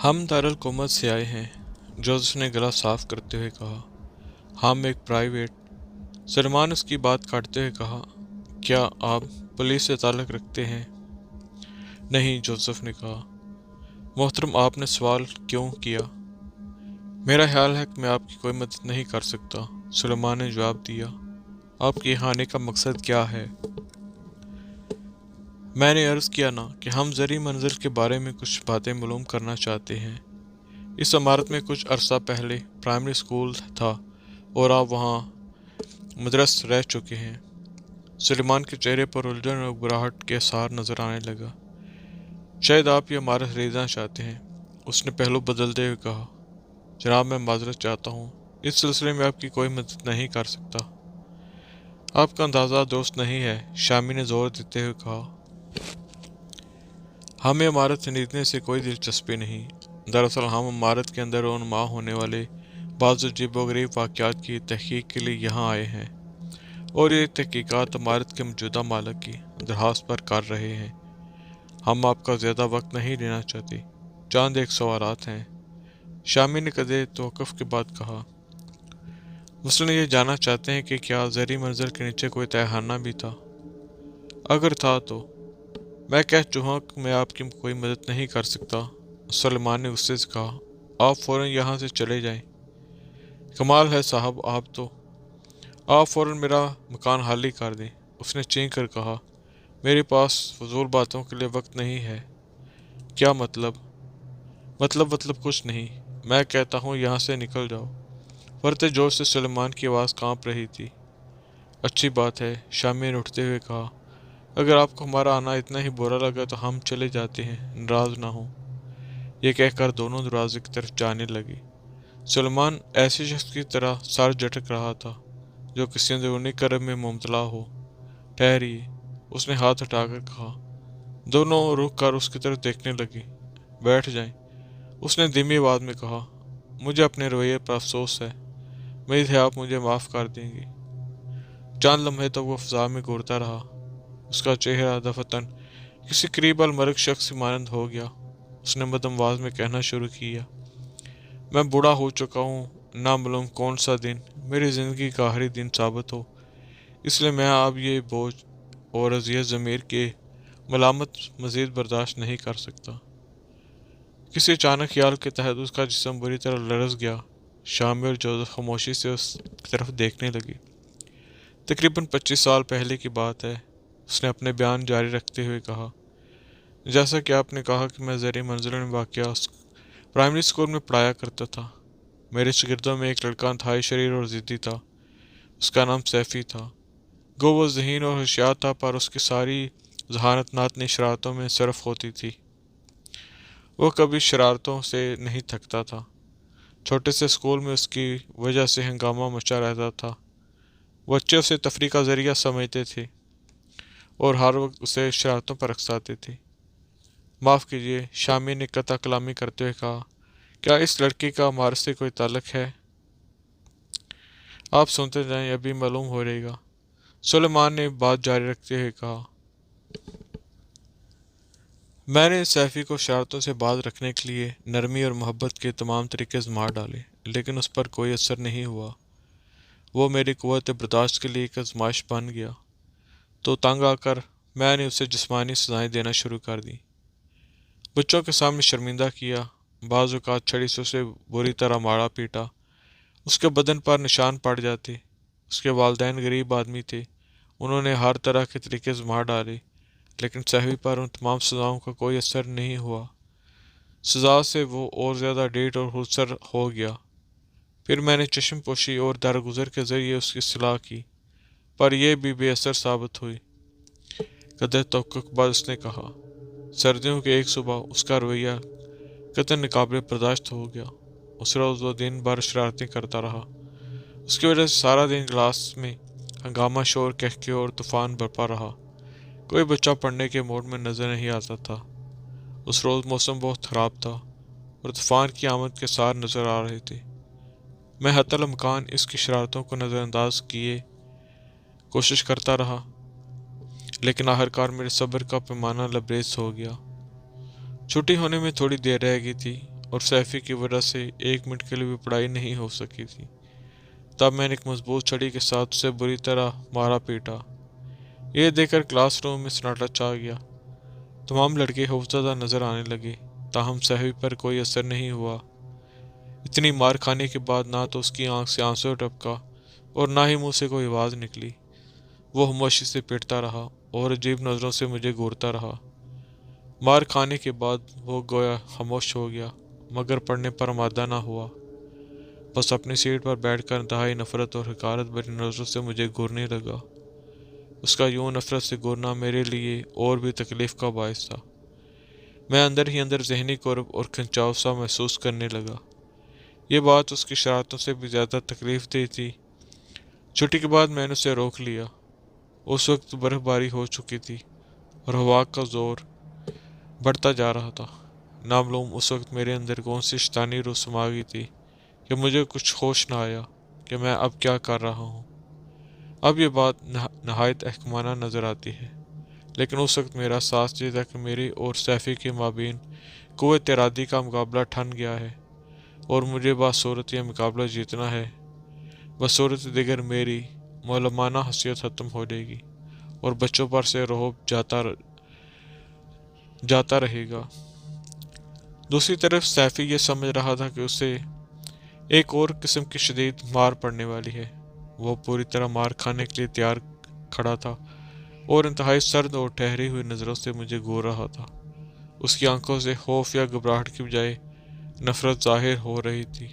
हम दारुल-हुकूमत से आए हैं, जोसेफ ने गला साफ करते हुए कहा। हम एक प्राइवेट। सलमान उसकी बात काटते हुए कहा, क्या आप पुलिस से ताल्लुक़ रखते हैं? नहीं, जोसेफ ने कहा। मोहतरम, आपने सवाल क्यों किया? मेरा ख्याल है कि मैं आपकी कोई मदद नहीं कर सकता, सुलेमान ने जवाब दिया। आपके यहाँ आने का मकसद क्या है? मैंने अर्ज़ किया ना कि हम ज़री मंजिल के बारे में कुछ बातें मालूम करना चाहते हैं। इस इमारत में कुछ अरसा पहले प्राइमरी स्कूल था और आप वहाँ मदरस रह चुके हैं। सुलेमान के चेहरे पर उलझन और घबराहट के आसार नजर आने लगा। शायद आप ये इमारत खरीदना चाहते हैं, उसने पहलू बदलते हुए कहा। जनाब, मैं माजरत चाहता हूँ, इस सिलसिले में आपकी कोई मदद नहीं कर सकता। आपका अंदाज़ा दोस्त नहीं है, शामी ने जोर देते हुए कहा। हमें इमारत खरीदने से कोई दिलचस्पी नहीं। दरअसल हम इमारत के अंदर रोनुमा होने वाले बाज़ अजीबोगरीब वाक़यात की तहकीक के लिए यहाँ आए हैं और ये तहकीकात इमारत के मौजूदा मालिक की दरख्वास्त पर कर रहे हैं। हम आपका ज़्यादा वक्त नहीं लेना चाहते, चंद एक सवालात हैं, शामी ने कदे तवक़्फ़ुफ़ के बाद कहा। मुस्लिम ये जानना चाहते हैं कि क्या ज़री मंजिल के नीचे कोई तहखाना भी था? अगर था तो मैं कह चुका हूँ कि मैं आपकी कोई मदद नहीं कर सकता, सलमान ने गुस्से से कहा। आप फ़ौरन यहाँ से चले जाएं। कमाल है साहब, आप फ़ौरन मेरा मकान खाली कर दें, उसने चीख कर कहा। मेरे पास फजूल बातों के लिए वक्त नहीं है। क्या मतलब? मतलब कुछ नहीं। मैं कहता हूँ यहाँ से निकल जाओ। फरते जोश से सलमान की आवाज़ कांप रही थी। अच्छी बात है, शामी ने उठते हुए कहा। अगर आपको हमारा आना इतना ही बुरा लगा तो हम चले जाते हैं, नाराज़ ना हो। ये कहकर दोनों दरवाजे की तरफ जाने लगे। सलमान ऐसे शख्स की तरह सर झटक रहा था जो किसी अंदरूनी कर्म में मुबतला हो। ठहरिए, उसने हाथ हटाकर कहा। दोनों रुक कर उसकी तरफ देखने लगी। बैठ जाएं, उसने धीमी आवाज में कहा। मुझे अपने रवैये पर अफसोस है। उम्मीद है आप मुझे माफ़ कर देंगी। चंद लम्हे तक वो फिजा में घूरता रहा। उसका चेहरा दफतन किसी करीब अलमर्ग शख्स की मानंद हो गया। उसने मदम आवाज में कहना शुरू किया, मैं बूढ़ा हो चुका हूँ, ना मालूम कौन सा दिन मेरी ज़िंदगी का आखिरी दिन साबित हो, इसलिए मैं अब ये बोझ और अजियत ज़मीर के मलामत मज़ीद बर्दाश्त नहीं कर सकता। किसी अचानक ख्याल के तहत उसका जिस्म बुरी तरह लरज़ गया। शामी और जोसेफ खामोशी से उस तरफ देखने लगी। तकरीबन 25 साल पहले की बात है, उसने अपने बयान जारी रखते हुए कहा। जैसा कि आपने कहा कि मैं ज़री मंजिल में वाक़या प्राइमरी स्कूल में पढ़ाया करता था। मेरे शागिर्दों में एक लड़का इंतहाई शरीर और ज़िद्दी था। उसका नाम सैफ़ी था। गो वो ज़हीन और होशियार था, पर उसकी सारी जहानत नातनी शरारतों में सरफ होती थी। वो कभी शरारतों से नहीं थकता था। छोटे से स्कूल में उसकी वजह से हंगामा मचा रहता था। बच्चे उसे तफरी का ज़रिया समझते थे और हर वक्त उसे शरारतों पर रखसाते थे। माफ़ कीजिए, शामी ने कता कलामी करते हुए कहा, क्या इस लड़की का हमारे से कोई ताल्लुक है? आप सुनते जाएं, अभी मालूम हो रहेगा। सुलेमान ने बात जारी रखते हुए कहा। मैंने सैफ़ी को शरारतों से बाज रखने के लिए नरमी और मोहब्बत के तमाम तरीके आज़मा डाले, लेकिन उस पर कोई असर नहीं हुआ। वो मेरी क़ुव्वत बर्दाश्त के लिए एक आजमाइश बन गया। तो तंग आकर मैंने उसे जिस्मानी सज़ाएं देना शुरू कर दी। बच्चों के सामने शर्मिंदा किया, बाज़ औक़ात छड़ी से उसे बुरी तरह मारा पीटा। उसके बदन पर निशान पड़ जाते। उसके वालिदैन गरीब आदमी थे। उन्होंने हर तरह के तरीके आज़मा डाले, लेकिन सैफ़ी पर उन तमाम सज़ाओं का कोई असर नहीं हुआ। सज़ा से वो और ज़्यादा ढीठ और खुदसर हो गया। फिर मैंने चश्म पोशी और दरगुजर के ज़रिए उसकी इस्लाह की, पर यह भी बेअसर साबित हुई। कदर तवक्कुफ़ के बाद उसने कहा। सर्दियों की एक सुबह उसका रवैया कतई नाक़ाबिल बर्दाश्त हो गया। उस रोज़ वो दिन भर शरारतें करता रहा। उसकी वजह से सारा दिन क्लास में हंगामा, शोर, कहके और तूफ़ान बरपा रहा। कोई बच्चा पढ़ने के मूड में नज़र नहीं आता था। उस रोज़ मौसम बहुत ख़राब था और तूफ़ान की आमद के सार नज़र आ रहे थे। मैं हत्तल इम्कान इसकी शरारतों को नज़रअंदाज किए कोशिश करता रहा, लेकिन आखिरकार मेरे सब्र का पैमाना लबरेज हो गया। छुट्टी होने में थोड़ी देर रह गई थी और सैफ़ी की वजह से 1 मिनट के लिए भी पढ़ाई नहीं हो सकी थी। तब मैंने एक मजबूत छड़ी के साथ उसे बुरी तरह मारा पीटा। यह देखकर क्लासरूम में सन्नाटा छा गया। तमाम लड़के खौफज़दा नज़र आने लगे, ताहम सैफ़ी पर कोई असर नहीं हुआ। इतनी मार खाने के बाद ना तो उसकी आंख से आंसू टपका और ना ही मुंह से कोई आवाज़ निकली। वो खामोशी से पिटता रहा और अजीब नज़रों से मुझे घूरता रहा। मार खाने के बाद वो गोया खामोश हो गया, मगर पढ़ने पर आमादा ना हुआ। बस अपनी सीट पर बैठकर इंतहाई नफरत और हकारत भरी नज़रों से मुझे घूरने लगा। उसका यूं नफरत से घूरना मेरे लिए और भी तकलीफ का बायस था। मैं अंदर ही अंदर जहनी कुर्ब और खिंचाव सा महसूस करने लगा। ये बात उसकी शरारतों से भी ज़्यादा तकलीफ दी थी। छुट्टी के बाद मैंने उसे रोक लिया। उस वक्त बर्फबारी हो चुकी थी और हवा का जोर बढ़ता जा रहा था। नामालूम उस वक्त मेरे अंदर कौन सी शैतानी रूह समा गई थी कि मुझे कुछ होश न आया कि मैं अब क्या कर रहा हूँ। अब ये बात नहायत अहकमाना नज़र आती है, लेकिन उस वक्त मेरा साथ ये था कि मेरी और सैफ़ी के माबीन क़ुव्वत इरादी का मुकाबला ठन गया है और मुझे बासूरत यह मुकाबला जीतना है। बसूरत दिगर मेरी मौलमाना हसीयत ख़त्म हो जाएगी और बच्चों पर से रोब जाता रहेगा। दूसरी तरफ सैफ़ी ये समझ रहा था कि उसे एक और किस्म की शदीद मार पड़ने वाली है। वो पूरी तरह मार खाने के लिए तैयार खड़ा था और इंतहाई सर्द और ठहरी हुई नज़रों से मुझे घूर रहा था। उसकी आंखों से खौफ या घबराहट की बजाय नफरत जाहिर हो रही थी,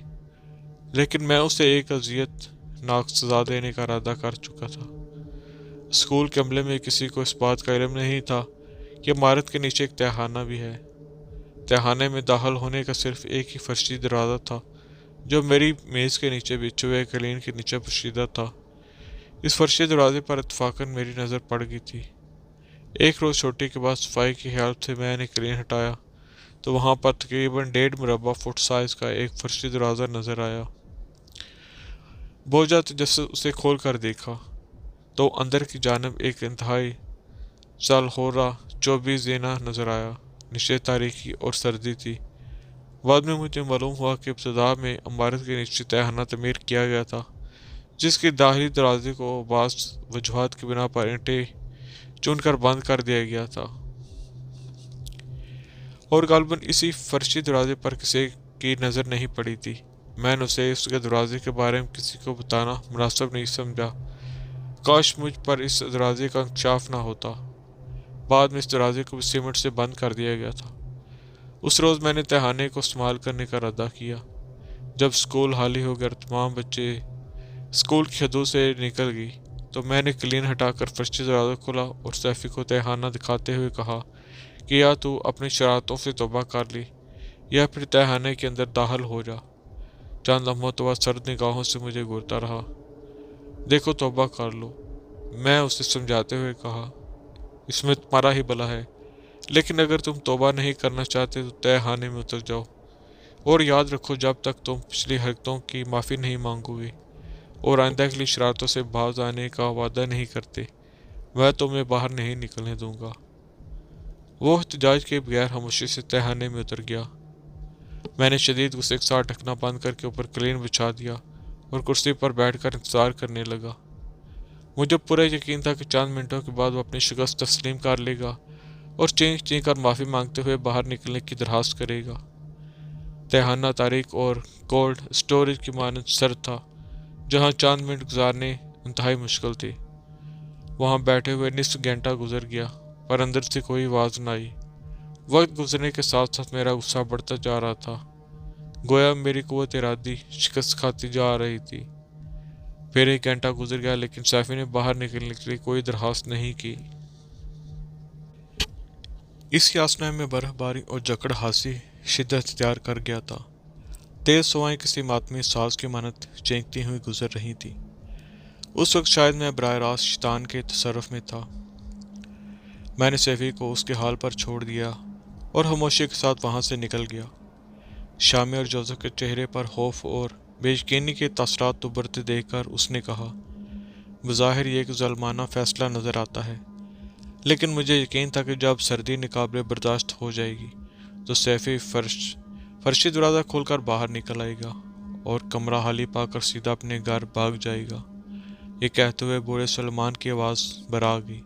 लेकिन मैं उसे एक अजियत नाक सजा देने का इरादा कर चुका था। स्कूल के अमले में किसी को इस बात का इल्म नहीं था कि इमारत के नीचे एक तहखाना भी है। तहखाने में दाखिल होने का सिर्फ एक ही फर्शी दरवाज़ा था, जो मेरी मेज़ के नीचे बिछे हुए कलीन के नीचे पोशीदा था। इस फर्शी दरवाजे पर इत्तफाकन मेरी नज़र पड़ गई थी। एक रोज़ छुट्टी के बाद सफाई की हेल्प से मैंने क्रेन हटाया तो वहाँ पर तकरीबन 1.5 मुरब्बा फुट साइज का एक फर्शी दरवाज़ा नज़र आया। बोझा तो जैसे उसे खोल कर देखा तो अंदर की जानब एक इंतहाई सालहोरा 24 देना नज़र आया। नीचे तारीकी और सर्दी थी। बाद में मुझे मालूम हुआ कि इब्तदा में इमारत के नीचे तहखाना तमीर किया गया था, जिसके दाखिली दरवाजे को बाज़ वजूहात की बिना पर ईंटें चुनकर बंद कर दिया गया था और गालबन इसी फर्शी दरवाजे पर किसी की नज़र नहीं पड़ी थी। मैंने उसे उसके दरवाजे के बारे में किसी को बताना मुनासिब नहीं समझा। काश मुझ पर इस दरवाजे का इंकशाफ ना होता। बाद में इस दरवाजे को भी सीमेंट से बंद कर दिया गया था। उस रोज़ मैंने तहखाने को इस्तेमाल करने का इरादा किया। जब स्कूल हाली हो गया, तमाम बच्चे स्कूल की हदों से निकल गई तो मैंने क्लीन हटाकर फर्शी दरवाज़ा खोला और सैफी को तहखाना दिखाते हुए कहा कि या तू अपनी शरारतों से तौबा कर ली या फिर तहखाने के अंदर दाखिल हो जा। चंद लम्हों तो बाद सर्द निगाहों से मुझे घूरता रहा। देखो तौबा कर लो, मैं उसे समझाते हुए कहा, इसमें तुम्हारा ही भला है, लेकिन अगर तुम तौबा नहीं करना चाहते तो तहखाने में उतर जाओ और याद रखो जब तक तुम पिछली हरकतों की माफ़ी नहीं मांगोगे और आइंदा के लिए शरारतों से बाज आने का वादा नहीं करते, मैं तुम्हें बाहर नहीं निकलने दूंगा। वो एहतजाज के बगैर खामोशी से तहखाने में उतर गया। मैंने शदीद गुस्से के साथ ढकना बंद करके ऊपर क्लीन बिछा दिया और कुर्सी पर बैठकर इंतजार करने लगा। मुझे पूरा यकीन था कि चंद मिनटों के बाद वो अपनी शिकस्त तस्लीम कर लेगा और चीख चीख कर माफ़ी मांगते हुए बाहर निकलने की दरखास्त करेगा। तहखाना तारीख और कोल्ड स्टोरेज की मानद सर्द था, जहाँ चंद मिनट गुजारने इंतहाई मुश्किल थे। वहाँ बैठे हुए निस्फ घंटा गुजर गया पर अंदर से कोई आवाज़ न आई। वक्त गुजरने के साथ साथ मेरा गुस्सा बढ़ता जा रहा था, गोया मेरी कुव्वत इरादी शिकस्त खाती जा रही थी। फिर 1 घंटा गुजर गया लेकिन सैफी ने बाहर निकलने के लिए कोई दरखास्त नहीं की। इस यासना में बर्फबारी और जकड़ हासी शिद्दत इख्तियार कर गया था। तेज हवाएं किसी मातमी साज की मानद चेंकती हुई गुजर रही थी। उस वक्त शायद मैं बराह रास्त शैतान के तसर्रुफ में था। मैंने सैफी को उसके हाल पर छोड़ दिया और खामोशी के साथ वहाँ से निकल गया। शामी और जोसेफ के चेहरे पर खौफ और बेयकीनी के तासरात उभरते देखकर उसने कहा, बज़ाहिर ये एक ज़ालिमाना फ़ैसला नज़र आता है, लेकिन मुझे यकीन था कि जब सर्दी नाकाबिले बर्दाश्त हो जाएगी तो सैफी फर्शी दरवाज़ा खोलकर बाहर निकल आएगा और कमरा खाली पाकर सीधा अपने घर भाग जाएगा। ये कहते हुए बूढ़े सलमान की आवाज़ बरा गई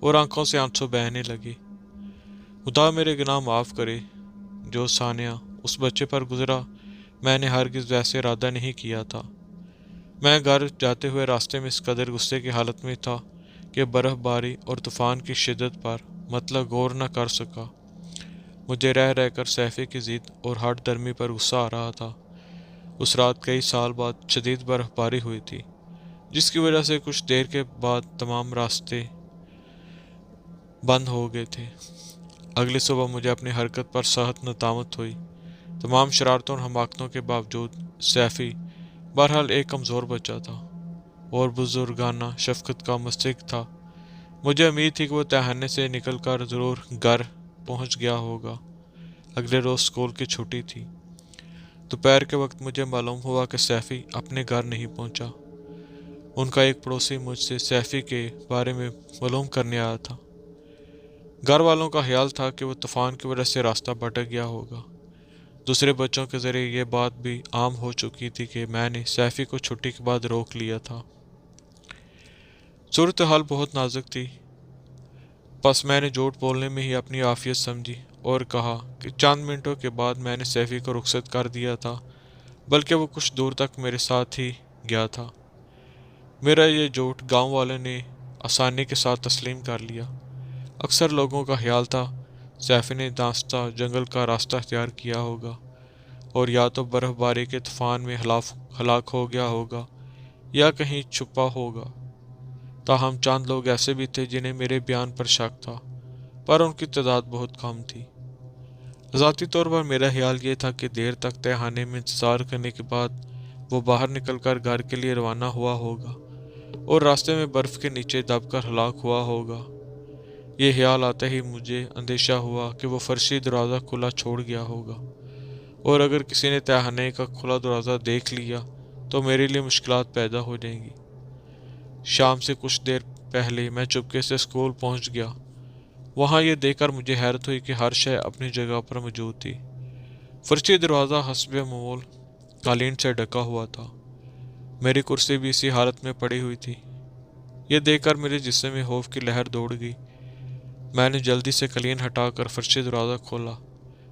और आंखों से आंसू बहने लगे। खुदा मेरे गुनाह माफ़ करे। जो सानिया उस बच्चे पर गुजरा, मैंने हरगिज़ वैसे इरादा नहीं किया था। मैं घर जाते हुए रास्ते में इस कदर गुस्से की हालत में था कि बर्फ़बारी और तूफ़ान की शिद्दत पर मतलब गौर न कर सका। मुझे रह रहकर सैफी की ज़िद और हट दर्मी पर गुस्सा आ रहा था। उस रात कई साल बाद शदीद बर्फ़बारी हुई थी, जिसकी वजह से कुछ देर के बाद तमाम रास्ते बंद हो गए थे। अगली सुबह मुझे अपनी हरकत पर सख्त नदामत हुई। तमाम शरारतों और हमाकतों के बावजूद सैफी बहरहाल एक कमज़ोर बच्चा था और बुजुर्गाना शफकत का मुस्तहिक था। मुझे उम्मीद थी कि वो तहखाने से निकल कर ज़रूर घर पहुंच गया होगा। अगले रोज़ स्कूल की छुट्टी थी। दोपहर के वक्त मुझे मालूम हुआ कि सैफी अपने घर नहीं पहुंचा। उनका एक पड़ोसी मुझसे सैफी के बारे में मालूम करने आया था। घर वालों का ख्याल था कि वो तूफ़ान की वजह से रास्ता भटक गया होगा। दूसरे बच्चों के ज़रिए ये बात भी आम हो चुकी थी कि मैंने सैफी को छुट्टी के बाद रोक लिया था। सूरत हाल बहुत नाजुक थी, बस मैंने झूठ बोलने में ही अपनी आफियत समझी और कहा कि चंद मिनटों के बाद मैंने सैफी को रुखसत कर दिया था, बल्कि वो कुछ दूर तक मेरे साथ ही गया था। मेरा ये झूठ गांव वाले ने आसानी के साथ तस्लीम कर लिया। अक्सर लोगों का ख्याल था सैफी ने दास्ता जंगल का रास्ता इख्तियार किया होगा और या तो बर्फ़बारी के तूफ़ान में हलाक हो गया होगा या कहीं छुपा होगा। ताहम चंद लोग ऐसे भी थे जिन्हें मेरे बयान पर शक था, पर उनकी तादाद बहुत कम थी। ज़ाती तौर पर मेरा ख्याल ये था कि देर तक तहखाने में इंतज़ार करने के बाद वो बाहर निकलकर घर के लिए रवाना हुआ होगा और रास्ते में बर्फ़ के नीचे दबकर हलाक हुआ होगा। یہ خیال آتے ہی مجھے اندیشہ ہوا کہ وہ فرشی دروازہ کھلا چھوڑ گیا ہوگا، اور اگر کسی نے تہخانے کا کھلا دروازہ دیکھ لیا تو میرے لیے مشکلات پیدا ہو جائیں گی۔ شام سے کچھ دیر پہلے میں چپکے سے اسکول پہنچ گیا۔ وہاں یہ دیکھ کر مجھے حیرت ہوئی کہ ہر شے اپنی جگہ پر موجود تھی۔ فرشی دروازہ حسب معمول قالین سے ڈھکا ہوا تھا۔ میری کرسی بھی اسی حالت میں پڑی ہوئی تھی۔ یہ دیکھ کر میرے جسم میں خوف کی لہر دوڑ گئی۔ میں نے جلدی سے قالین ہٹا کر فرشی دروازہ کھولا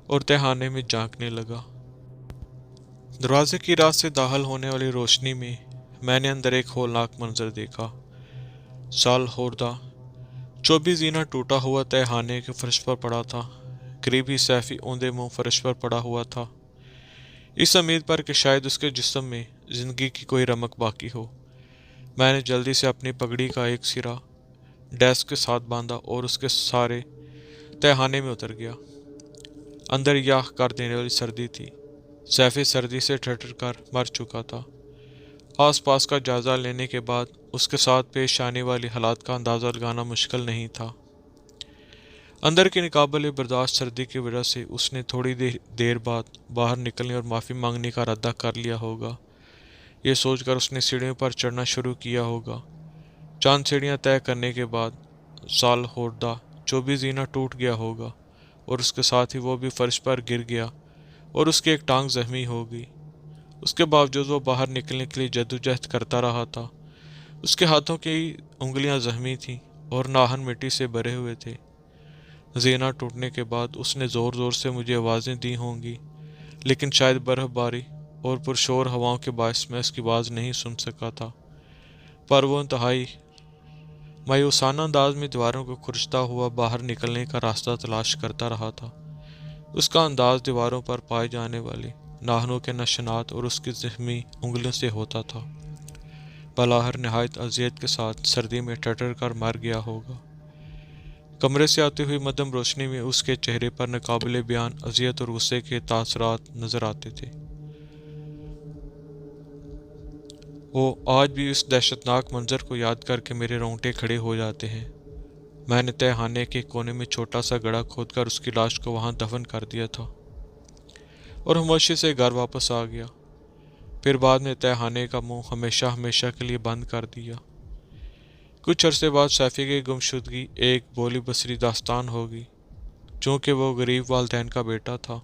اور تہخانے میں جھانکنے لگا۔ دروازے کی راست سے داخل ہونے والی روشنی میں نے اندر ایک ہولناک منظر دیکھا۔ سال خوردہ چوبی زینہ ٹوٹا ہوا تہخانے کے فرش پر پڑا تھا۔ قریب ہی سیفی اوندے منہ فرش پر پڑا ہوا تھا، اس امید پر کہ شاید اس کے جسم میں زندگی کی کوئی رمق باقی ہو۔ میں نے جلدی سے اپنی پگڑی کا ایک سرا ڈیسک کے ساتھ باندھا اور اس کے سارے تہخانے میں اتر گیا۔ اندر یاہ کر دینے والی سردی تھی۔ سیفی سردی سے ٹھٹر کر مر چکا تھا۔ آس پاس کا جائزہ لینے کے بعد اس کے ساتھ پیش آنے والی حالات کا اندازہ لگانا مشکل نہیں تھا۔ اندر کی ناقابل برداشت سردی کی وجہ سے اس نے تھوڑی دیر بعد باہر نکلنے اور معافی مانگنے کا ارادہ کر لیا ہوگا۔ یہ سوچ کر اس نے سیڑھیوں پر چڑھنا شروع کیا ہوگا۔ چند سیڑھیاں طے کرنے کے بعد سال خوردہ 24 زینہ ٹوٹ گیا ہوگا، اور اس کے ساتھ ہی وہ بھی فرش پر گر گیا اور اس کی ایک ٹانگ زخمی ہو گئی۔ اس کے باوجود وہ باہر نکلنے کے لیے جدوجہد کرتا رہا تھا۔ اس کے ہاتھوں کی انگلیاں زخمی تھیں اور ناخن مٹی سے بھرے ہوئے تھے۔ زینہ ٹوٹنے کے بعد اس نے زور زور سے مجھے آوازیں دی ہوں گی، لیکن شاید برف باری اور پرشور ہواؤں کے باعث میں اس کی آواز نہیں سن سکا تھا۔ پر وہ انتہائی مایوسانہ انداز میں دیواروں کو کھرچتا ہوا باہر نکلنے کا راستہ تلاش کرتا رہا تھا۔ اس کا انداز دیواروں پر پائے جانے والے ناخنوں کے نشانات اور اس کی زخمی انگلیوں سے ہوتا تھا۔ بلاہر نہایت اذیت کے ساتھ سردی میں ٹھٹر کر مر گیا ہوگا۔ کمرے سے آتی ہوئی مدھم روشنی میں اس کے چہرے پر ناقابل بیان اذیت اور غصے کے تاثرات نظر آتے تھے۔ وہ آج بھی اس دہشتناک منظر کو یاد کر کے میرے رونگٹے کھڑے ہو جاتے ہیں۔ میں نے تہخانے کے کونے میں چھوٹا سا گڑھا کھود کر اس کی لاش کو وہاں دفن کر دیا تھا اور خاموشی سے گھر واپس آ گیا۔ پھر بعد میں تہخانے کا منہ ہمیشہ ہمیشہ کے لیے بند کر دیا۔ کچھ عرصے بعد سیفی کی گمشدگی ایک بولی بصری داستان ہوگی، چونکہ وہ غریب والدین کا بیٹا تھا،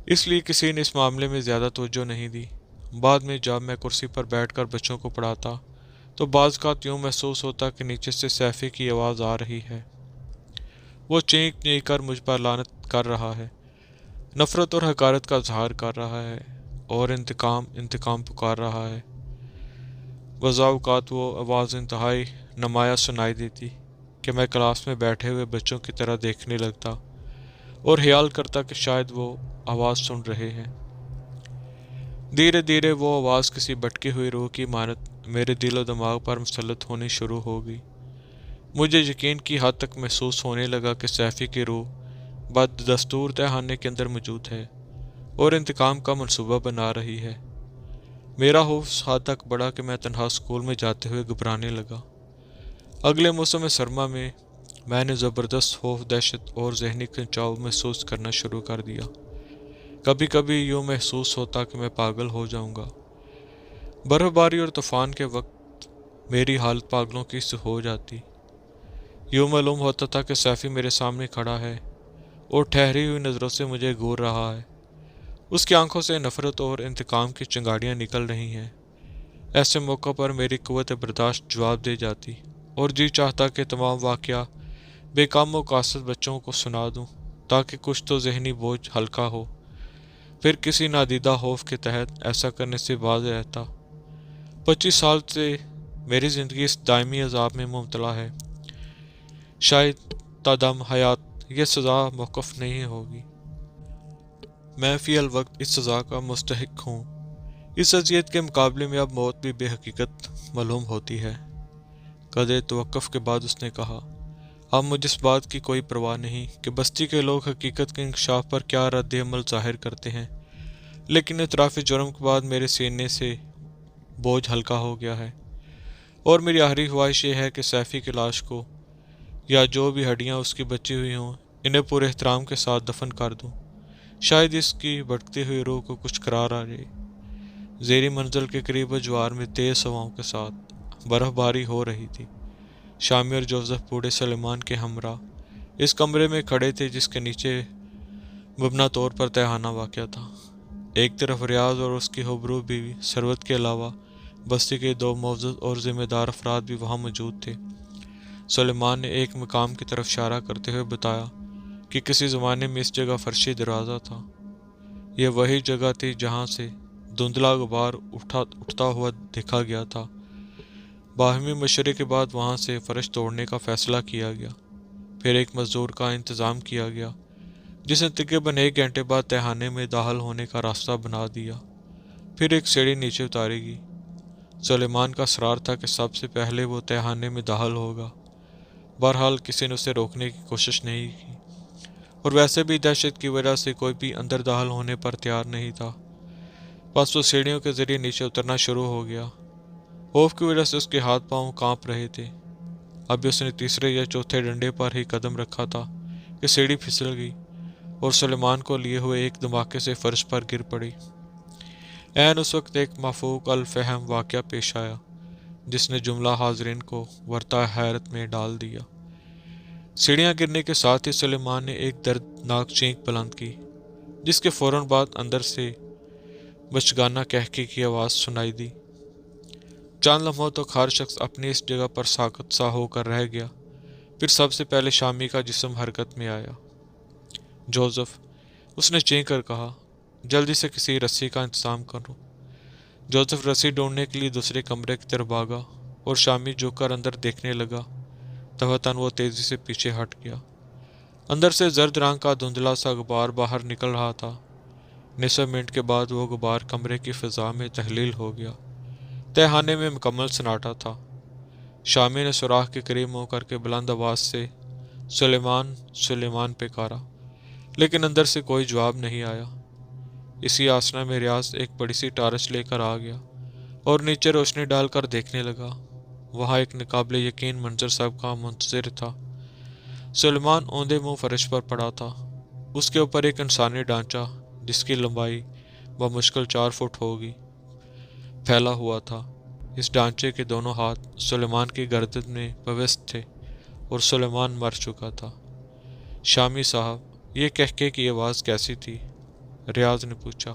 اس لیے کسی نے اس معاملے میں زیادہ توجہ نہیں دی۔ بعد میں جب میں کرسی پر بیٹھ کر بچوں کو پڑھاتا تو بعض اوقات یوں محسوس ہوتا کہ نیچے سے سیفی کی آواز آ رہی ہے۔ وہ چینک چینک کر مجھ پر لعنت کر رہا ہے، نفرت اور حقارت کا اظہار کر رہا ہے اور انتقام انتقام پکار رہا ہے۔ بعض اوقات وہ آواز انتہائی نمایاں سنائی دیتی کہ میں کلاس میں بیٹھے ہوئے بچوں کی طرح دیکھنے لگتا اور خیال کرتا کہ شاید وہ آواز سن رہے ہیں۔ دھیرے دھیرے وہ آواز کسی بھٹکی ہوئی روح کی مانند میرے دل و دماغ پر مسلط ہونی شروع ہو گئی۔ مجھے یقین کی حد تک محسوس ہونے لگا کہ سیفی کی روح بد دستور تہخانے کے اندر موجود ہے اور انتقام کا منصوبہ بنا رہی ہے۔ میرا خوف اس حد تک بڑھا کہ میں تنہا اسکول میں جاتے ہوئے گھبرانے لگا۔ اگلے موسم سرما میں نے زبردست خوف، دہشت اور ذہنی کھنچاؤ محسوس کرنا شروع کر دیا۔ کبھی کبھی یوں محسوس ہوتا کہ میں پاگل ہو جاؤں گا۔ برف باری اور طوفان کے وقت میری حالت پاگلوں کی سی ہو جاتی۔ یوں معلوم ہوتا تھا کہ سیفی میرے سامنے کھڑا ہے اور ٹھہری ہوئی نظروں سے مجھے گھور رہا ہے۔ اس کی آنکھوں سے نفرت اور انتقام کی چنگاریاں نکل رہی ہیں۔ ایسے موقع پر میری قوت برداشت جواب دے جاتی اور جی چاہتا کہ تمام واقعہ بے کام و کاسد بچوں کو سنا دوں تاکہ کچھ تو ذہنی بوجھ ہلکا ہو۔ پھر کسی نادیدہ خوف کے تحت ایسا کرنے سے باز رہتا۔ 25 سال سے میری زندگی اس دائمی عذاب میں مبتلا ہے۔ شاید تادم حیات یہ سزا موقف نہیں ہوگی۔ میں فی الوقت اس سزا کا مستحق ہوں۔ اس اذیت کے مقابلے میں اب موت بھی بے حقیقت معلوم ہوتی ہے۔ قدرے توقف کے بعد اس نے کہا، اب مجھے اس بات کی کوئی پرواہ نہیں کہ بستی کے لوگ حقیقت کے انکشاف پر کیا رد عمل ظاہر کرتے ہیں، لیکن اعتراف جرم کے بعد میرے سینے سے بوجھ ہلکا ہو گیا ہے۔ اور میری آخری خواہش یہ ہے کہ سیفی کی لاش کو یا جو بھی ہڈیاں اس کی بچی ہوئی ہوں انہیں پورے احترام کے ساتھ دفن کر دوں، شاید اس کی بھٹکتی ہوئی روح کو کچھ قرار آ جائے۔ زیریں منزل کے قریب جوار میں تیز ہواؤں کے ساتھ برف باری ہو رہی تھی۔ شامی اور جوزف بوڑھے سلیمان کے ہمراہ اس کمرے میں کھڑے تھے جس کے نیچے مبنا طور پر تہھانہ واقع تھا۔ ایک طرف ریاض اور اس کی ہوبرو بیوی ثروت کے علاوہ بستی کے دو معزز اور ذمہ دار افراد بھی وہاں موجود تھے۔ سلیمان نے ایک مقام کی طرف اشارہ کرتے ہوئے بتایا کہ کسی زمانے میں اس جگہ فرشی دروازہ تھا۔ یہ وہی جگہ تھی جہاں سے دھندلا غبار اٹھتا ہوا دیکھا گیا تھا۔ باہمی مشورے کے بعد وہاں سے فرش توڑنے کا فیصلہ کیا گیا۔ پھر ایک مزدور کا انتظام کیا گیا جس نے تقریباً 1 گھنٹے بعد تہھانے میں داخل ہونے کا راستہ بنا دیا۔ پھر ایک سیڑھی نیچے اتاری گئی۔ سلیمان کا اصرار تھا کہ سب سے پہلے وہ تہھانے میں داخل ہوگا۔ بہرحال کسی نے اسے روکنے کی کوشش نہیں کی، اور ویسے بھی دہشت کی وجہ سے کوئی بھی اندر داخل ہونے پر تیار نہیں تھا۔ بس وہ سیڑھیوں کے ذریعے نیچے اترنا شروع ہو گیا۔ خوف کی وجہ سے اس کے ہاتھ پاؤں کانپ رہے تھے۔ ابھی اس نے تیسرے یا چوتھے ڈنڈے پر ہی قدم رکھا تھا کہ سیڑھی پھسل گئی اور سلیمان کو لیے ہوئے ایک دھماکے سے فرش پر گر پڑی۔ عین اس وقت ایک مفوق الفہم واقعہ پیش آیا جس نے جملہ حاضرین کو ورطہ حیرت میں ڈال دیا۔ سیڑھیاں گرنے کے ساتھ ہی سلیمان نے ایک دردناک چینک بلند کی، جس کے فوراً بعد اندر سے بچگانہ کہکے کی آواز سنائی دی۔ چند لمحوں تک ہر شخص اپنی اس جگہ پر ساکت سا ہو کر رہ گیا۔ پھر سب سے پہلے شامی کا جسم حرکت میں آیا۔ جوزف، اس نے چینک کر کہا، جلدی سے کسی رسی کا انتظام کرو۔ جوزف رسی ڈھونڈنے کے لیے دوسرے کمرے کی طرف بھاگا اور شامی جھک کر اندر دیکھنے لگا۔ تفاتن وہ تیزی سے پیچھے ہٹ گیا۔ اندر سے زرد رنگ کا دھندلا سا غبار باہر نکل رہا تھا۔ نصف منٹ کے بعد وہ غبار کمرے کی فضا میں تحلیل ہو گیا۔ تہھانے میں مکمل سناٹا تھا۔ شامی نے سوراخ کے قریب منہ کر کے بلند آواز سے سلیمان سلیمان پکارا، لیکن اندر سے کوئی جواب نہیں آیا۔ اسی آسنا میں ریاض ایک بڑی سی ٹارچ لے کر آ گیا اور نیچے روشنی ڈال کر دیکھنے لگا۔ وہاں ایک ناقابل یقین منظر سب کا منتظر تھا۔ سلیمان اوندے منہ فرش پر پڑا تھا۔ اس کے اوپر ایک انسانی ڈھانچہ جس کی لمبائی بمشکل 4 فٹ ہوگی پھیلا ہوا تھا۔ اس ڈھانچے کے دونوں ہاتھ سلیمان کی گردن میں پیوست تھے اور سلیمان مر چکا تھا۔ شامی صاحب، یہ کہکے کی آواز کیسی تھی؟ ریاض نے پوچھا۔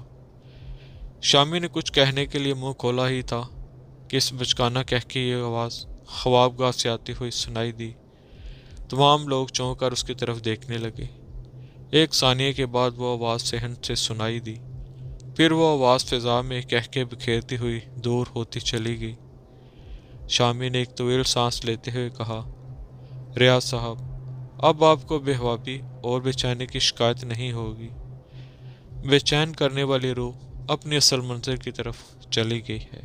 شامی نے کچھ کہنے کے لیے منہ کھولا ہی تھا کہ اس بچگانہ کہکے کی آواز خوابگاہ سے آتی ہوئی سنائی دی۔ تمام لوگ چونک کر اس کی طرف دیکھنے لگے۔ ایک ثانیے کے بعد وہ آواز صحن سے سنائی دی۔ پھر وہ آواز فضا میں کہکے بکھیرتی ہوئی دور ہوتی چلی گئی۔ شامی نے ایک طویل سانس لیتے ہوئے کہا، ریاض صاحب، اب آپ کو بے خوابی اور بے چینی کی شکایت نہیں ہوگی۔ بے چین کرنے والی روح اپنی اصل منزل کی طرف چلی گئی ہے۔